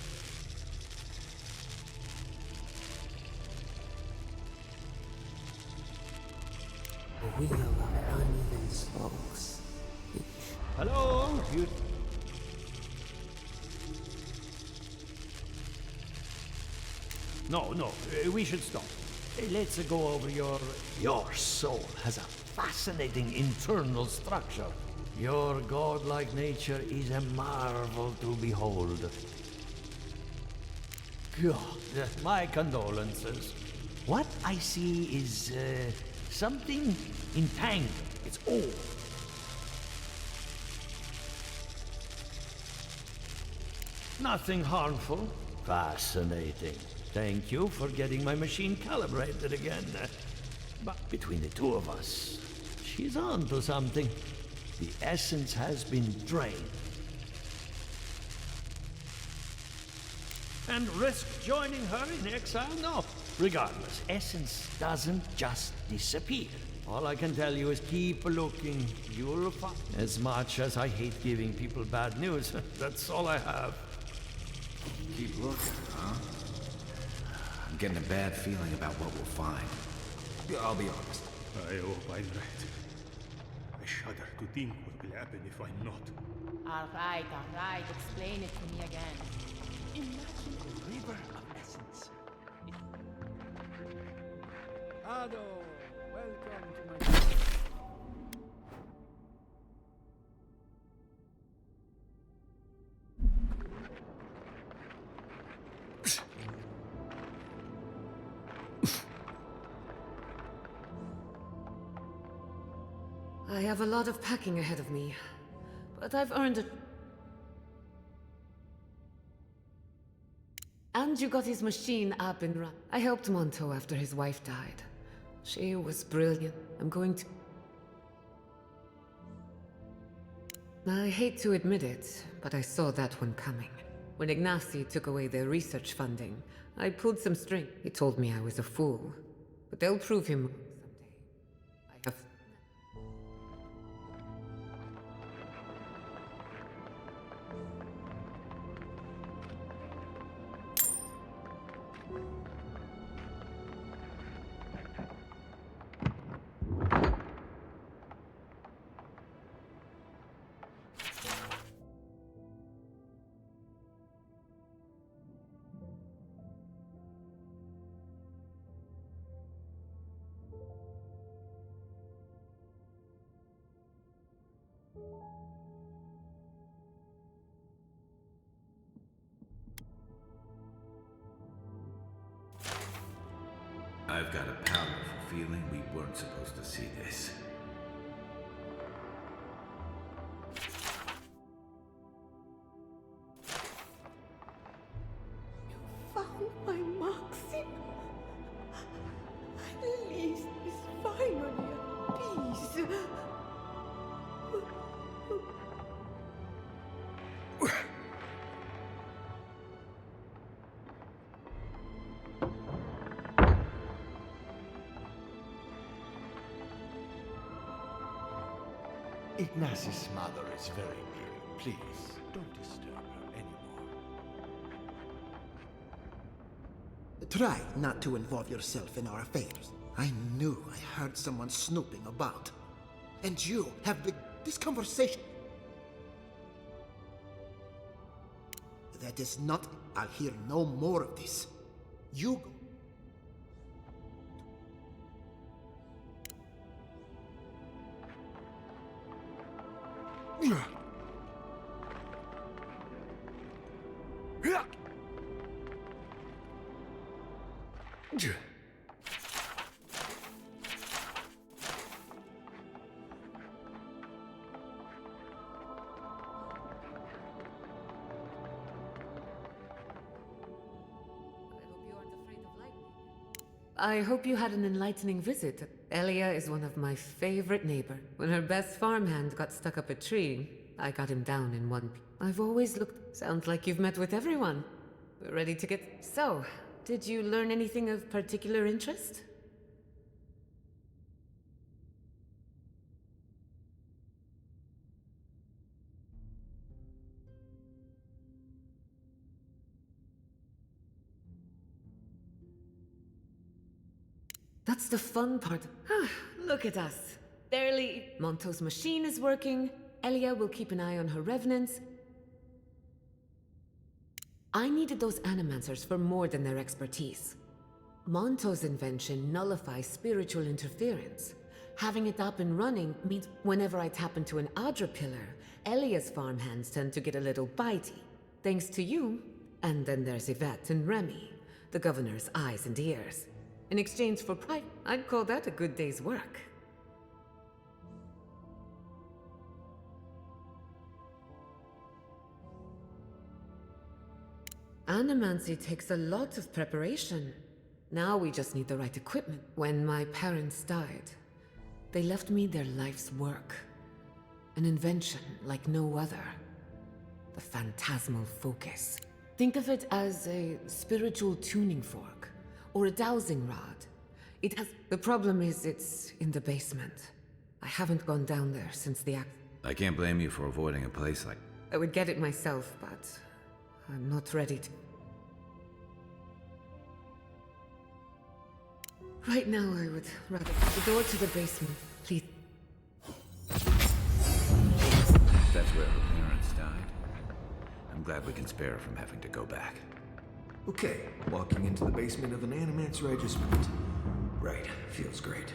A wheel of uneven spokes. Hello? You... No, we should stop. Let's go over your... Your soul has a fascinating internal structure. Your godlike nature is a marvel to behold. God, my condolences. What I see is something entangled. It's old. Nothing harmful. Fascinating. Thank you for getting my machine calibrated again. But between the two of us, she's on to something. The essence has been drained. And risk joining her in exile? No. Regardless, essence doesn't just disappear. All I can tell you is keep looking. You'll find. As much as I hate giving people bad news, that's all I have. Keep looking, huh? I'm getting a bad feeling about what we'll find. I'll be honest. I hope I'm right. I shudder to think what will happen if I'm not. All right. Explain it to me again. Imagine a river of essence. Ado, welcome to my... I have a lot of packing ahead of me, but I've earned it. And you got his machine up and running. I helped Monto after his wife died. She was brilliant. I'm going to... I hate to admit it, but I saw that one coming. When Ignacy took away their research funding, I pulled some string. He told me I was a fool, but they'll prove him someday. I have... I've got a powerful feeling we weren't supposed to see this. Found my Maxim. At least he's finally at peace. Ignacy's mother is very ill. Please, don't disturb her anymore. Try not to involve yourself in our affairs. I knew I heard someone snooping about. And you have this conversation. That is not... I'll hear no more of this. You... I hope you had an enlightening visit. Elia is one of my favorite neighbors. When her best farmhand got stuck up a tree, I got him down in one piece. I've always looked... Sounds like you've met with everyone. We're ready to get... So, did you learn anything of particular interest? That's the fun part. Look at us. Barely. Monto's machine is working. Elia will keep an eye on her revenants. I needed those animancers for more than their expertise. Monto's invention nullifies spiritual interference. Having it up and running means whenever I tap into an Adra pillar, Elia's farmhands tend to get a little bitey. Thanks to you. And then there's Yvette and Remy, the governor's eyes and ears. In exchange for pride, I'd call that a good day's work. Animancy takes a lot of preparation. Now we just need the right equipment. When my parents died, they left me their life's work. An invention like no other. The phantasmal focus. Think of it as a spiritual tuning fork, or a dowsing rod. It has... The problem is it's in the basement. I haven't gone down there since the act... I can't blame you for avoiding a place like... I would get it myself, but I'm not ready to... Right now, I would rather... The door to the basement, please. That's where her parents died. I'm glad we can spare her from having to go back. Okay, walking into the basement of an Animance regiment. Right, feels great.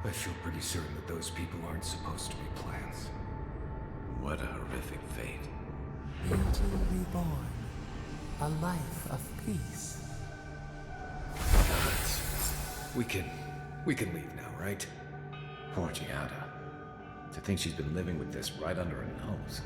I feel pretty certain that those people aren't supposed to be plants. What a horrific fate. Beauty reborn. A life of peace. Gods. We can leave now, right? Poor Giada. To think she's been living with this right under her nose.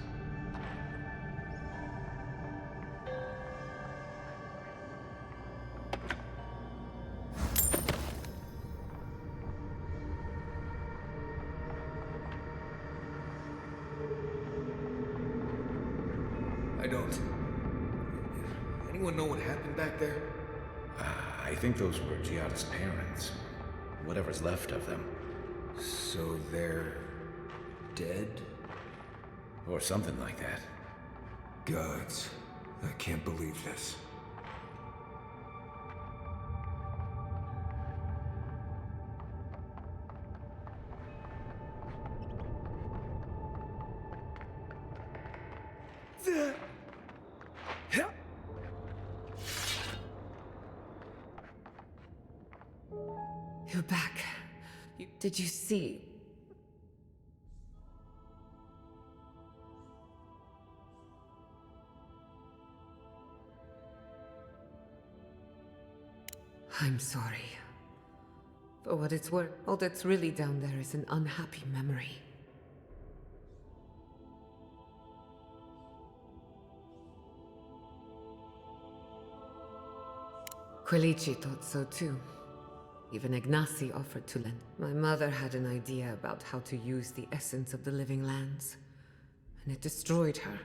I don't. Anyone know what happened back there? I think those were Giada's parents. Whatever's left of them. So they're... dead? Or something like that. Gods. I can't believe this. You're back. Did you see? I'm sorry. For what it's worth, all that's really down there is an unhappy memory. Quilici thought so too. Even Ignacy offered to lend. My mother had an idea about how to use the essence of the living lands, and it destroyed her.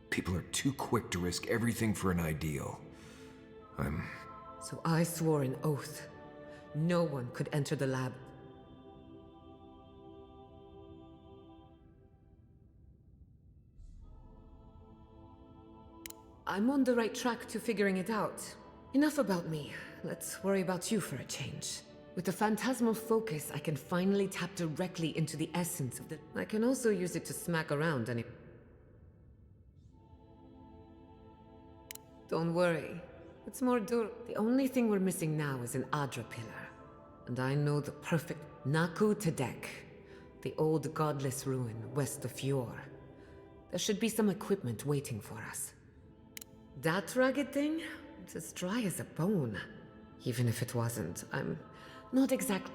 People are too quick to risk everything for an ideal. So I swore an oath. No one could enter the lab. I'm on the right track to figuring it out. Enough about me. Let's worry about you for a change. With the phantasmal focus, I can finally tap directly into the essence of the... I can also use it to smack around any... Don't worry. It's more The only thing we're missing now is an Adra pillar. And I know the perfect... Naku Tedek. The old godless ruin west of Fjord. There should be some equipment waiting for us. That ragged thing? It's as dry as a bone. Even if it wasn't, I'm not exactly...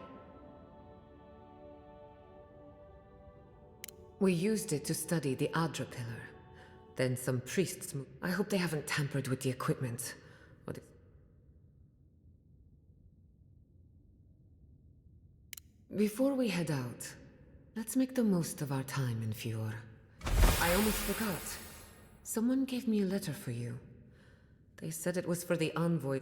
We used it to study the Adra pillar. Then some priests... I hope they haven't tampered with the equipment. Or the... Before we head out, let's make the most of our time in Fjord. I almost forgot. Someone gave me a letter for you. They said it was for the envoy.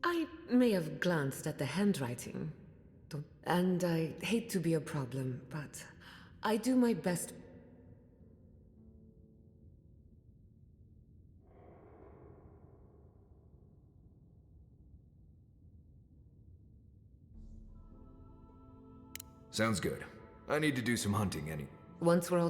I may have glanced at the handwriting. And I hate to be a problem, but I do my best. Sounds good. I need to do some hunting Once we're all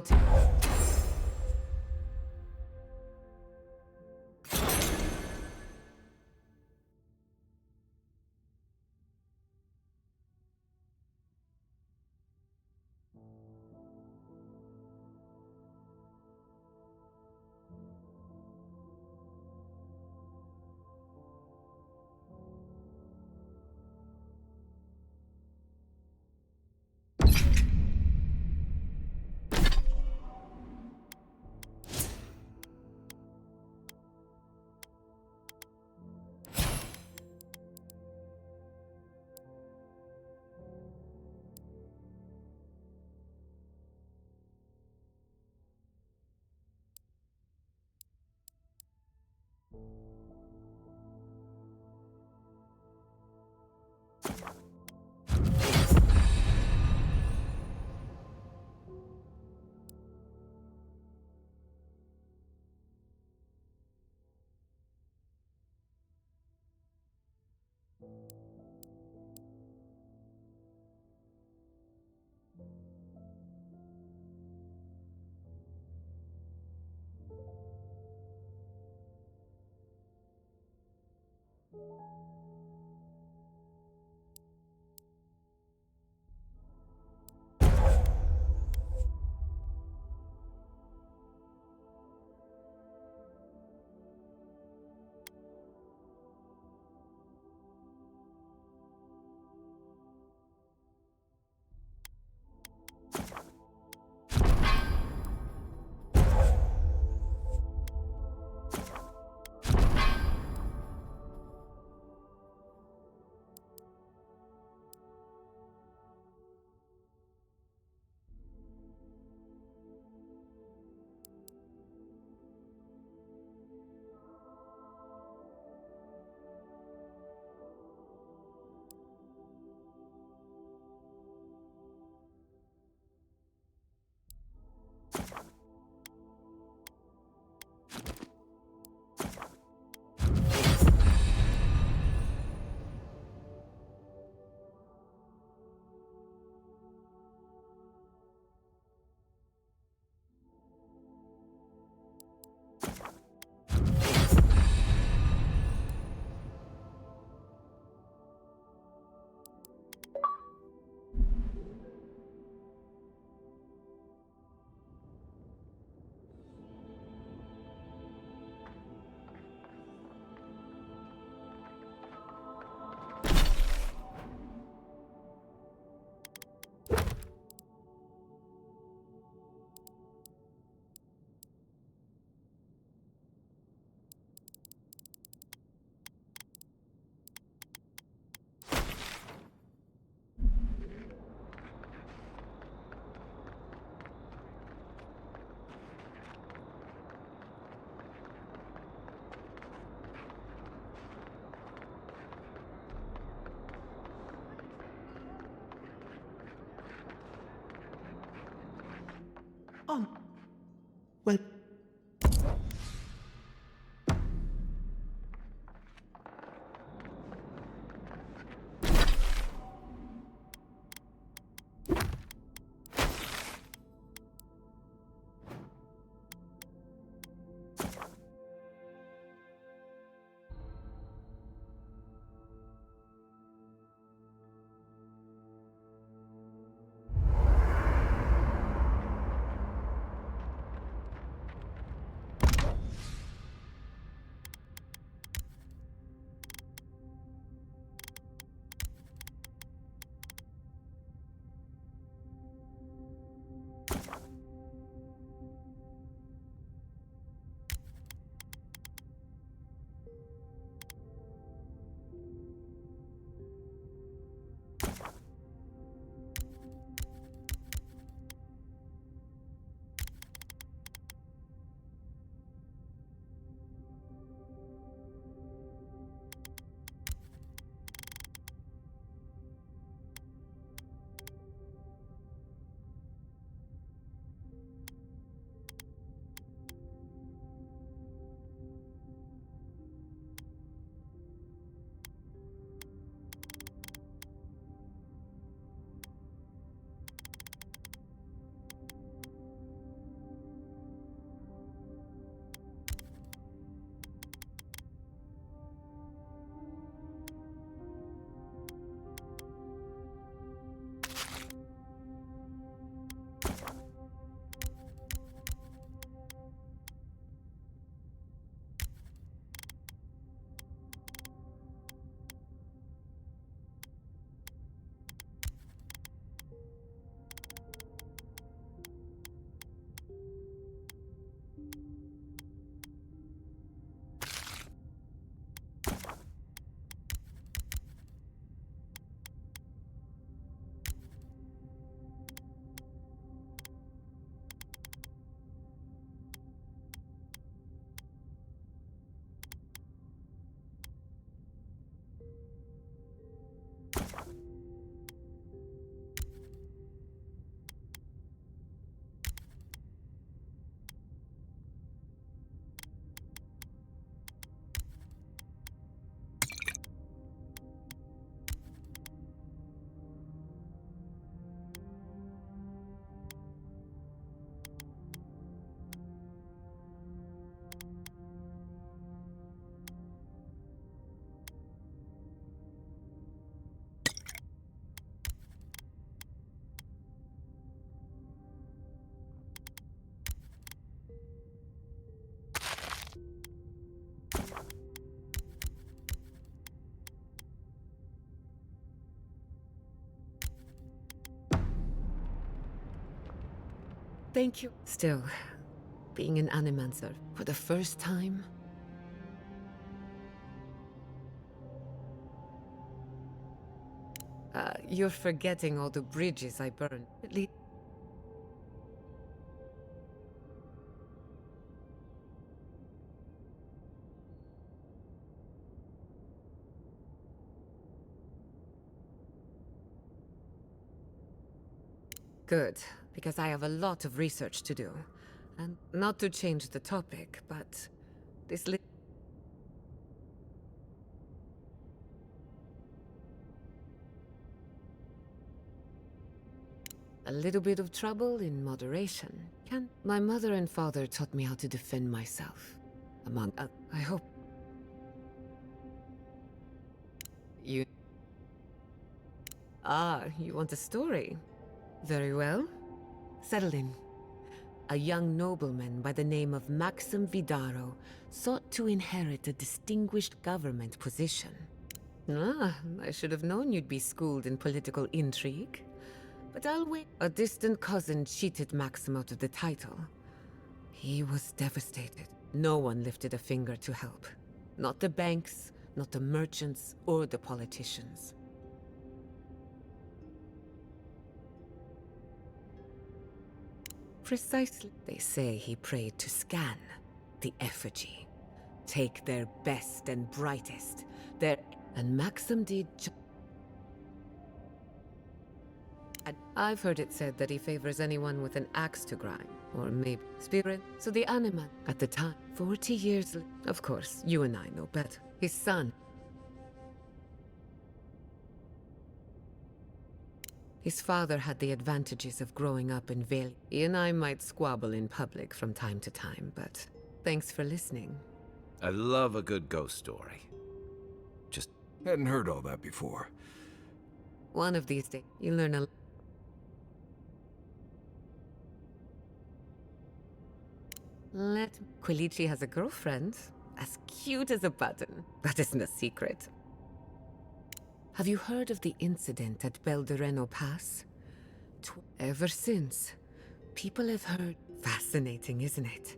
Well... Thank you. Still, being an animancer for the first time... you're forgetting all the bridges I burned. At least... Good, because I have a lot of research to do. And not to change the topic, but this a little bit of trouble in moderation. My mother and father taught me how to defend myself. Among others, I hope... You... Ah, you want a story? Very well. Settle in. A young nobleman by the name of Maxim Vidaro sought to inherit a distinguished government position. Ah, I should have known you'd be schooled in political intrigue. But I'll wait. A distant cousin cheated Maxim out of the title. He was devastated. No one lifted a finger to help. Not the banks, not the merchants, or the politicians. Precisely. They say he prayed to scan the effigy. Take their best and brightest. And Maxim did I've heard it said that he favors anyone with an axe to grind. Or maybe spirit. So the Animan, at the time, 40 years later, of course, you and I know better. His son. His father had the advantages of growing up in Vale. He and I might squabble in public from time to time, but thanks for listening. I love a good ghost story. Just hadn't heard all that before. One of these days, you'll learn a... Quilici has a girlfriend, as cute as a button. That isn't a secret. Have you heard of the incident at Beldereno Pass? Ever since, people have heard. Fascinating, isn't it?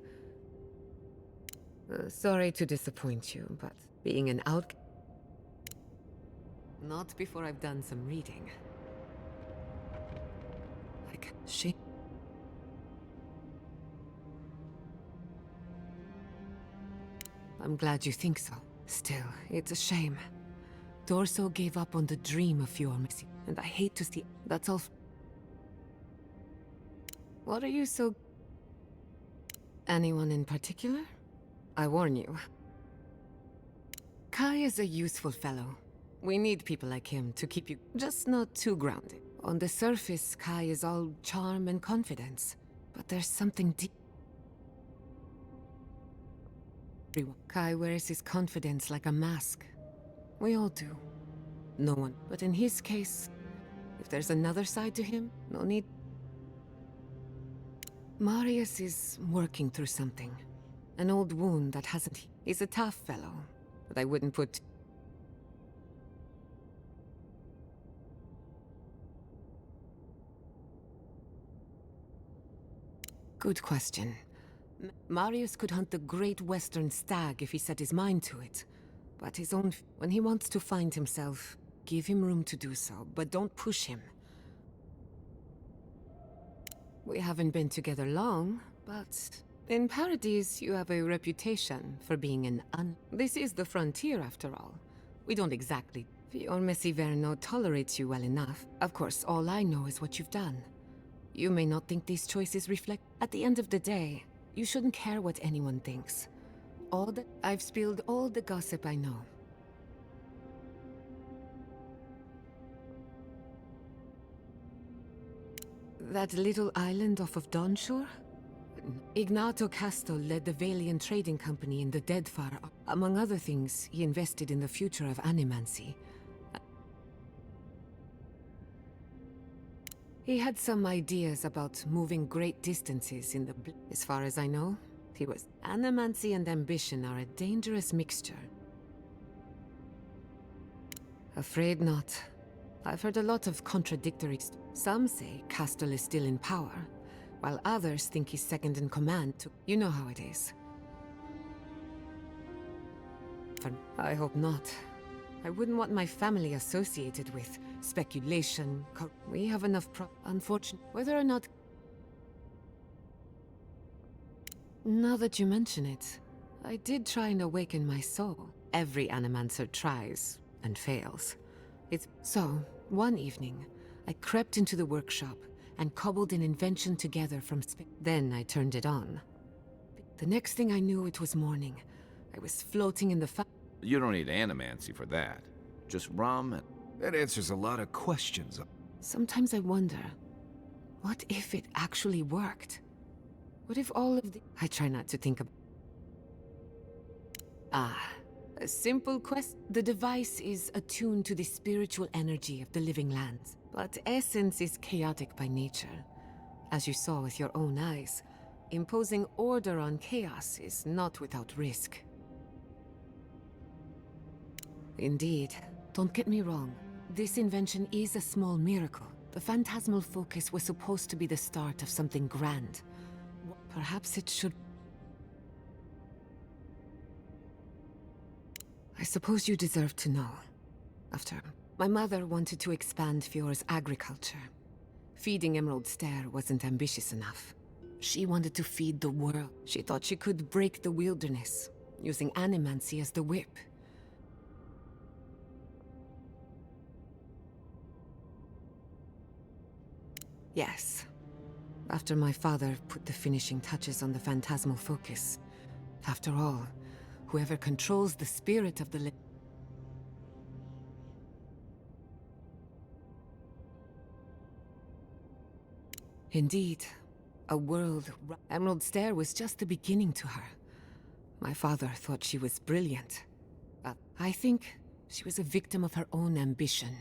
Sorry to disappoint you, but being an out... Not before I've done some reading. Like, I'm glad you think so. Still, it's a shame. Dorso gave up on the dream of your missing, and I hate to see... That's all... What are you so... Anyone in particular? I warn you. Kai is a useful fellow. We need people like him to keep you just not too grounded. On the surface, Kai is all charm and confidence, but there's something deep. Kai wears his confidence like a mask. We all do. No one. But in his case, if there's another side to him, no need. Marius is working through something. An old wound that hasn't... He's a tough fellow, but I wouldn't put... Good question. Marius could hunt the Great Western Stag if he set his mind to it. But his own... When he wants to find himself, give him room to do so, but don't push him. We haven't been together long, but... In Paradise, you have a reputation for being an This is the frontier, after all. We don't exactly... Fior Messiverno tolerates you well enough. Of course, all I know is what you've done. You may not think these choices reflect... At the end of the day, you shouldn't care what anyone thinks. I've spilled all the gossip I know. That little island off of Dawnshore? Ignato Casto led the Valian trading company in the Deadfar. Among other things, he invested in the future of animancy. He had some ideas about moving great distances in the... As far as I know, he was... Animancy and ambition are a dangerous mixture. Afraid not. I've heard a lot of contradictory... Some say Castle is still in power, while others think he's second in command to... You know how it is. I hope not. I wouldn't want my family associated with speculation. We have enough unfortunate... Whether or not... Now that you mention it, I did try and awaken my soul. Every animancer tries and fails. So, one evening, I crept into the workshop and cobbled an invention together from Then I turned it on. The next thing I knew, it was morning. I was floating in the You don't need animancy for that. Just rum and... That answers a lot of questions. Sometimes I wonder, what if it actually worked? What if all of the... I try not to think of... A simple quest. The device is attuned to the spiritual energy of the living lands, but essence is chaotic by nature. As you saw with your own eyes, imposing order on chaos is not without risk. Indeed. Don't get me wrong. This invention is a small miracle. The phantasmal focus was supposed to be the start of something grand. Perhaps it should... I suppose you deserve to know. My mother wanted to expand Fior's agriculture. Feeding Emerald Stair wasn't ambitious enough. She wanted to feed the world. She thought she could break the wilderness, using animancy as the whip. Yes. after my father put the finishing touches on the phantasmal focus. After all, whoever controls the spirit of the Indeed, a world. Emerald Stair was just the beginning to her. My father thought she was brilliant, but I think she was a victim of her own ambition.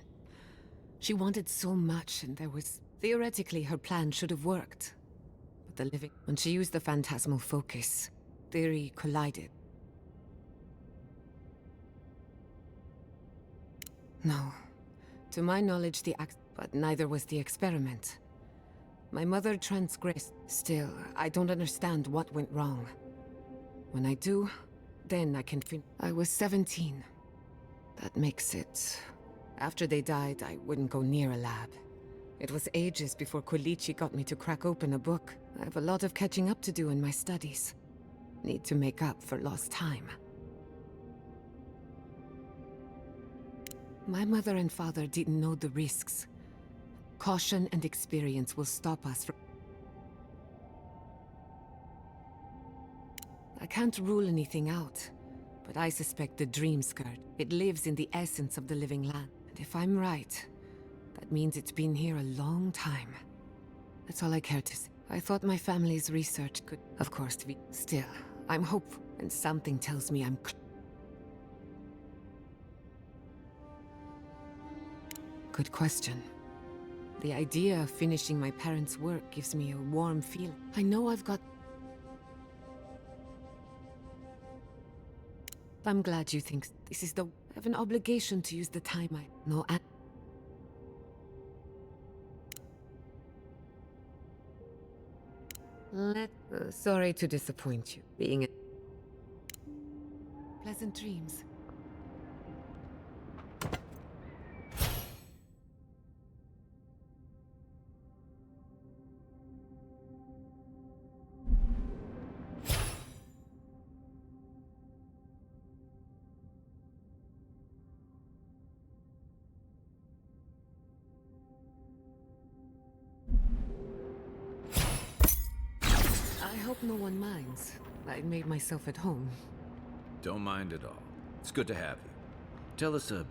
She wanted so much, and there was... Theoretically, her plan should have worked. But the living... When she used the phantasmal focus, theory collided. No. To my knowledge, but neither was the experiment. My mother transgressed. Still, I don't understand what went wrong. When I do, then I can I was 17. That makes it... After they died, I wouldn't go near a lab. It was ages before Kolichi got me to crack open a book. I have a lot of catching up to do in my studies. Need to make up for lost time. My mother and father didn't know the risks. Caution and experience will stop us from... I can't rule anything out, but I suspect the dream skirt. It lives in the essence of the living land. And if I'm right, that means it's been here a long time. That's all I care to say. I thought my family's research could, of course, be... Still, I'm hopeful, and something tells me I'm... Good question. The idea of finishing my parents' work gives me a warm feeling. I know I've got... I'm glad you think this is the... I have an obligation to use the time I... No, sorry to disappoint you. Being a... Pleasant dreams. I hope no one minds. I made myself at home. Don't mind at all. It's good to have you. Tell us a...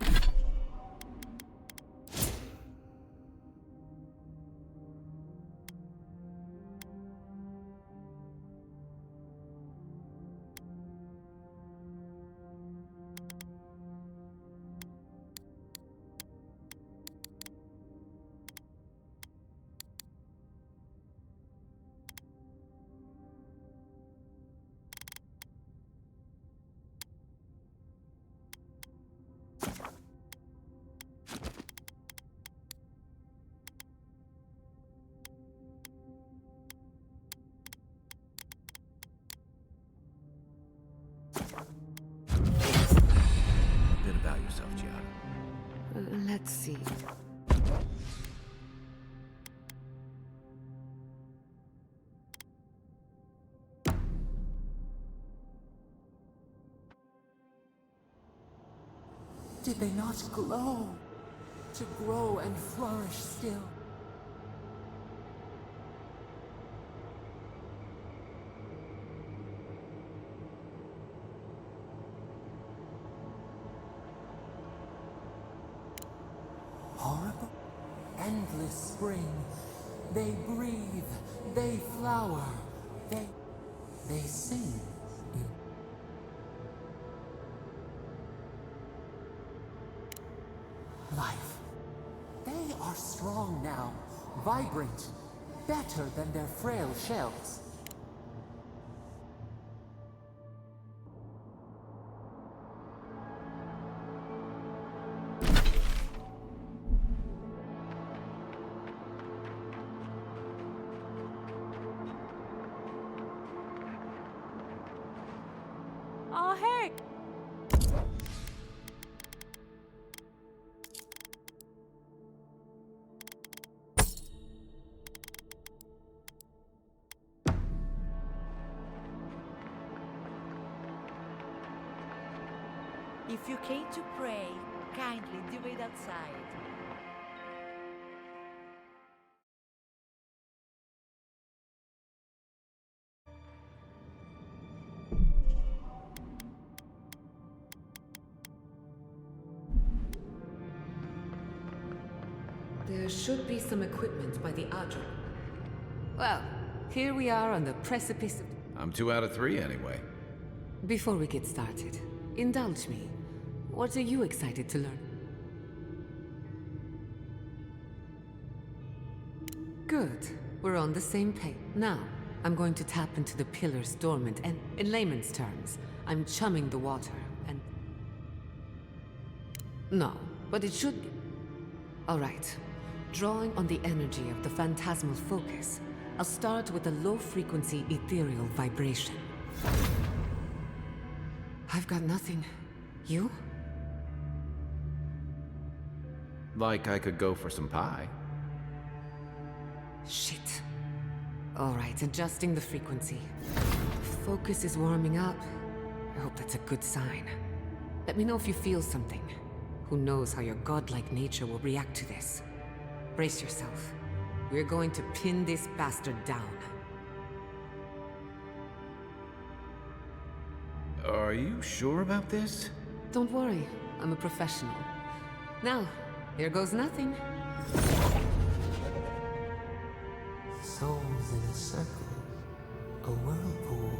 bit about yourself, Giada. Let's see. Did they not glow? To grow and flourish still. Horrible? Endless spring. They breathe. They flower. They sing. Life. They are strong now, vibrant, better than their frail shells. Oh, heck! If you came to pray, kindly do it outside. There should be some equipment by the Adra. Well, here we are on the precipice of... I'm 2 out of 3 anyway. Before we get started, indulge me. What are you excited to learn? Good. We're on the same page. Now, I'm going to tap into the pillar's dormant, and in layman's terms, I'm chumming the water, and... No, but it should be. All right. Drawing on the energy of the phantasmal focus, I'll start with a low-frequency ethereal vibration. I've got nothing. You? Like I could go for some pie. Shit. All right, adjusting the frequency. Focus is warming up. I hope that's a good sign. Let me know if you feel something. Who knows how your godlike nature will react to this. Brace yourself. We're going to pin this bastard down. Are you sure about this? Don't worry, I'm a professional. Now, here goes nothing. Souls in a circle, a whirlpool.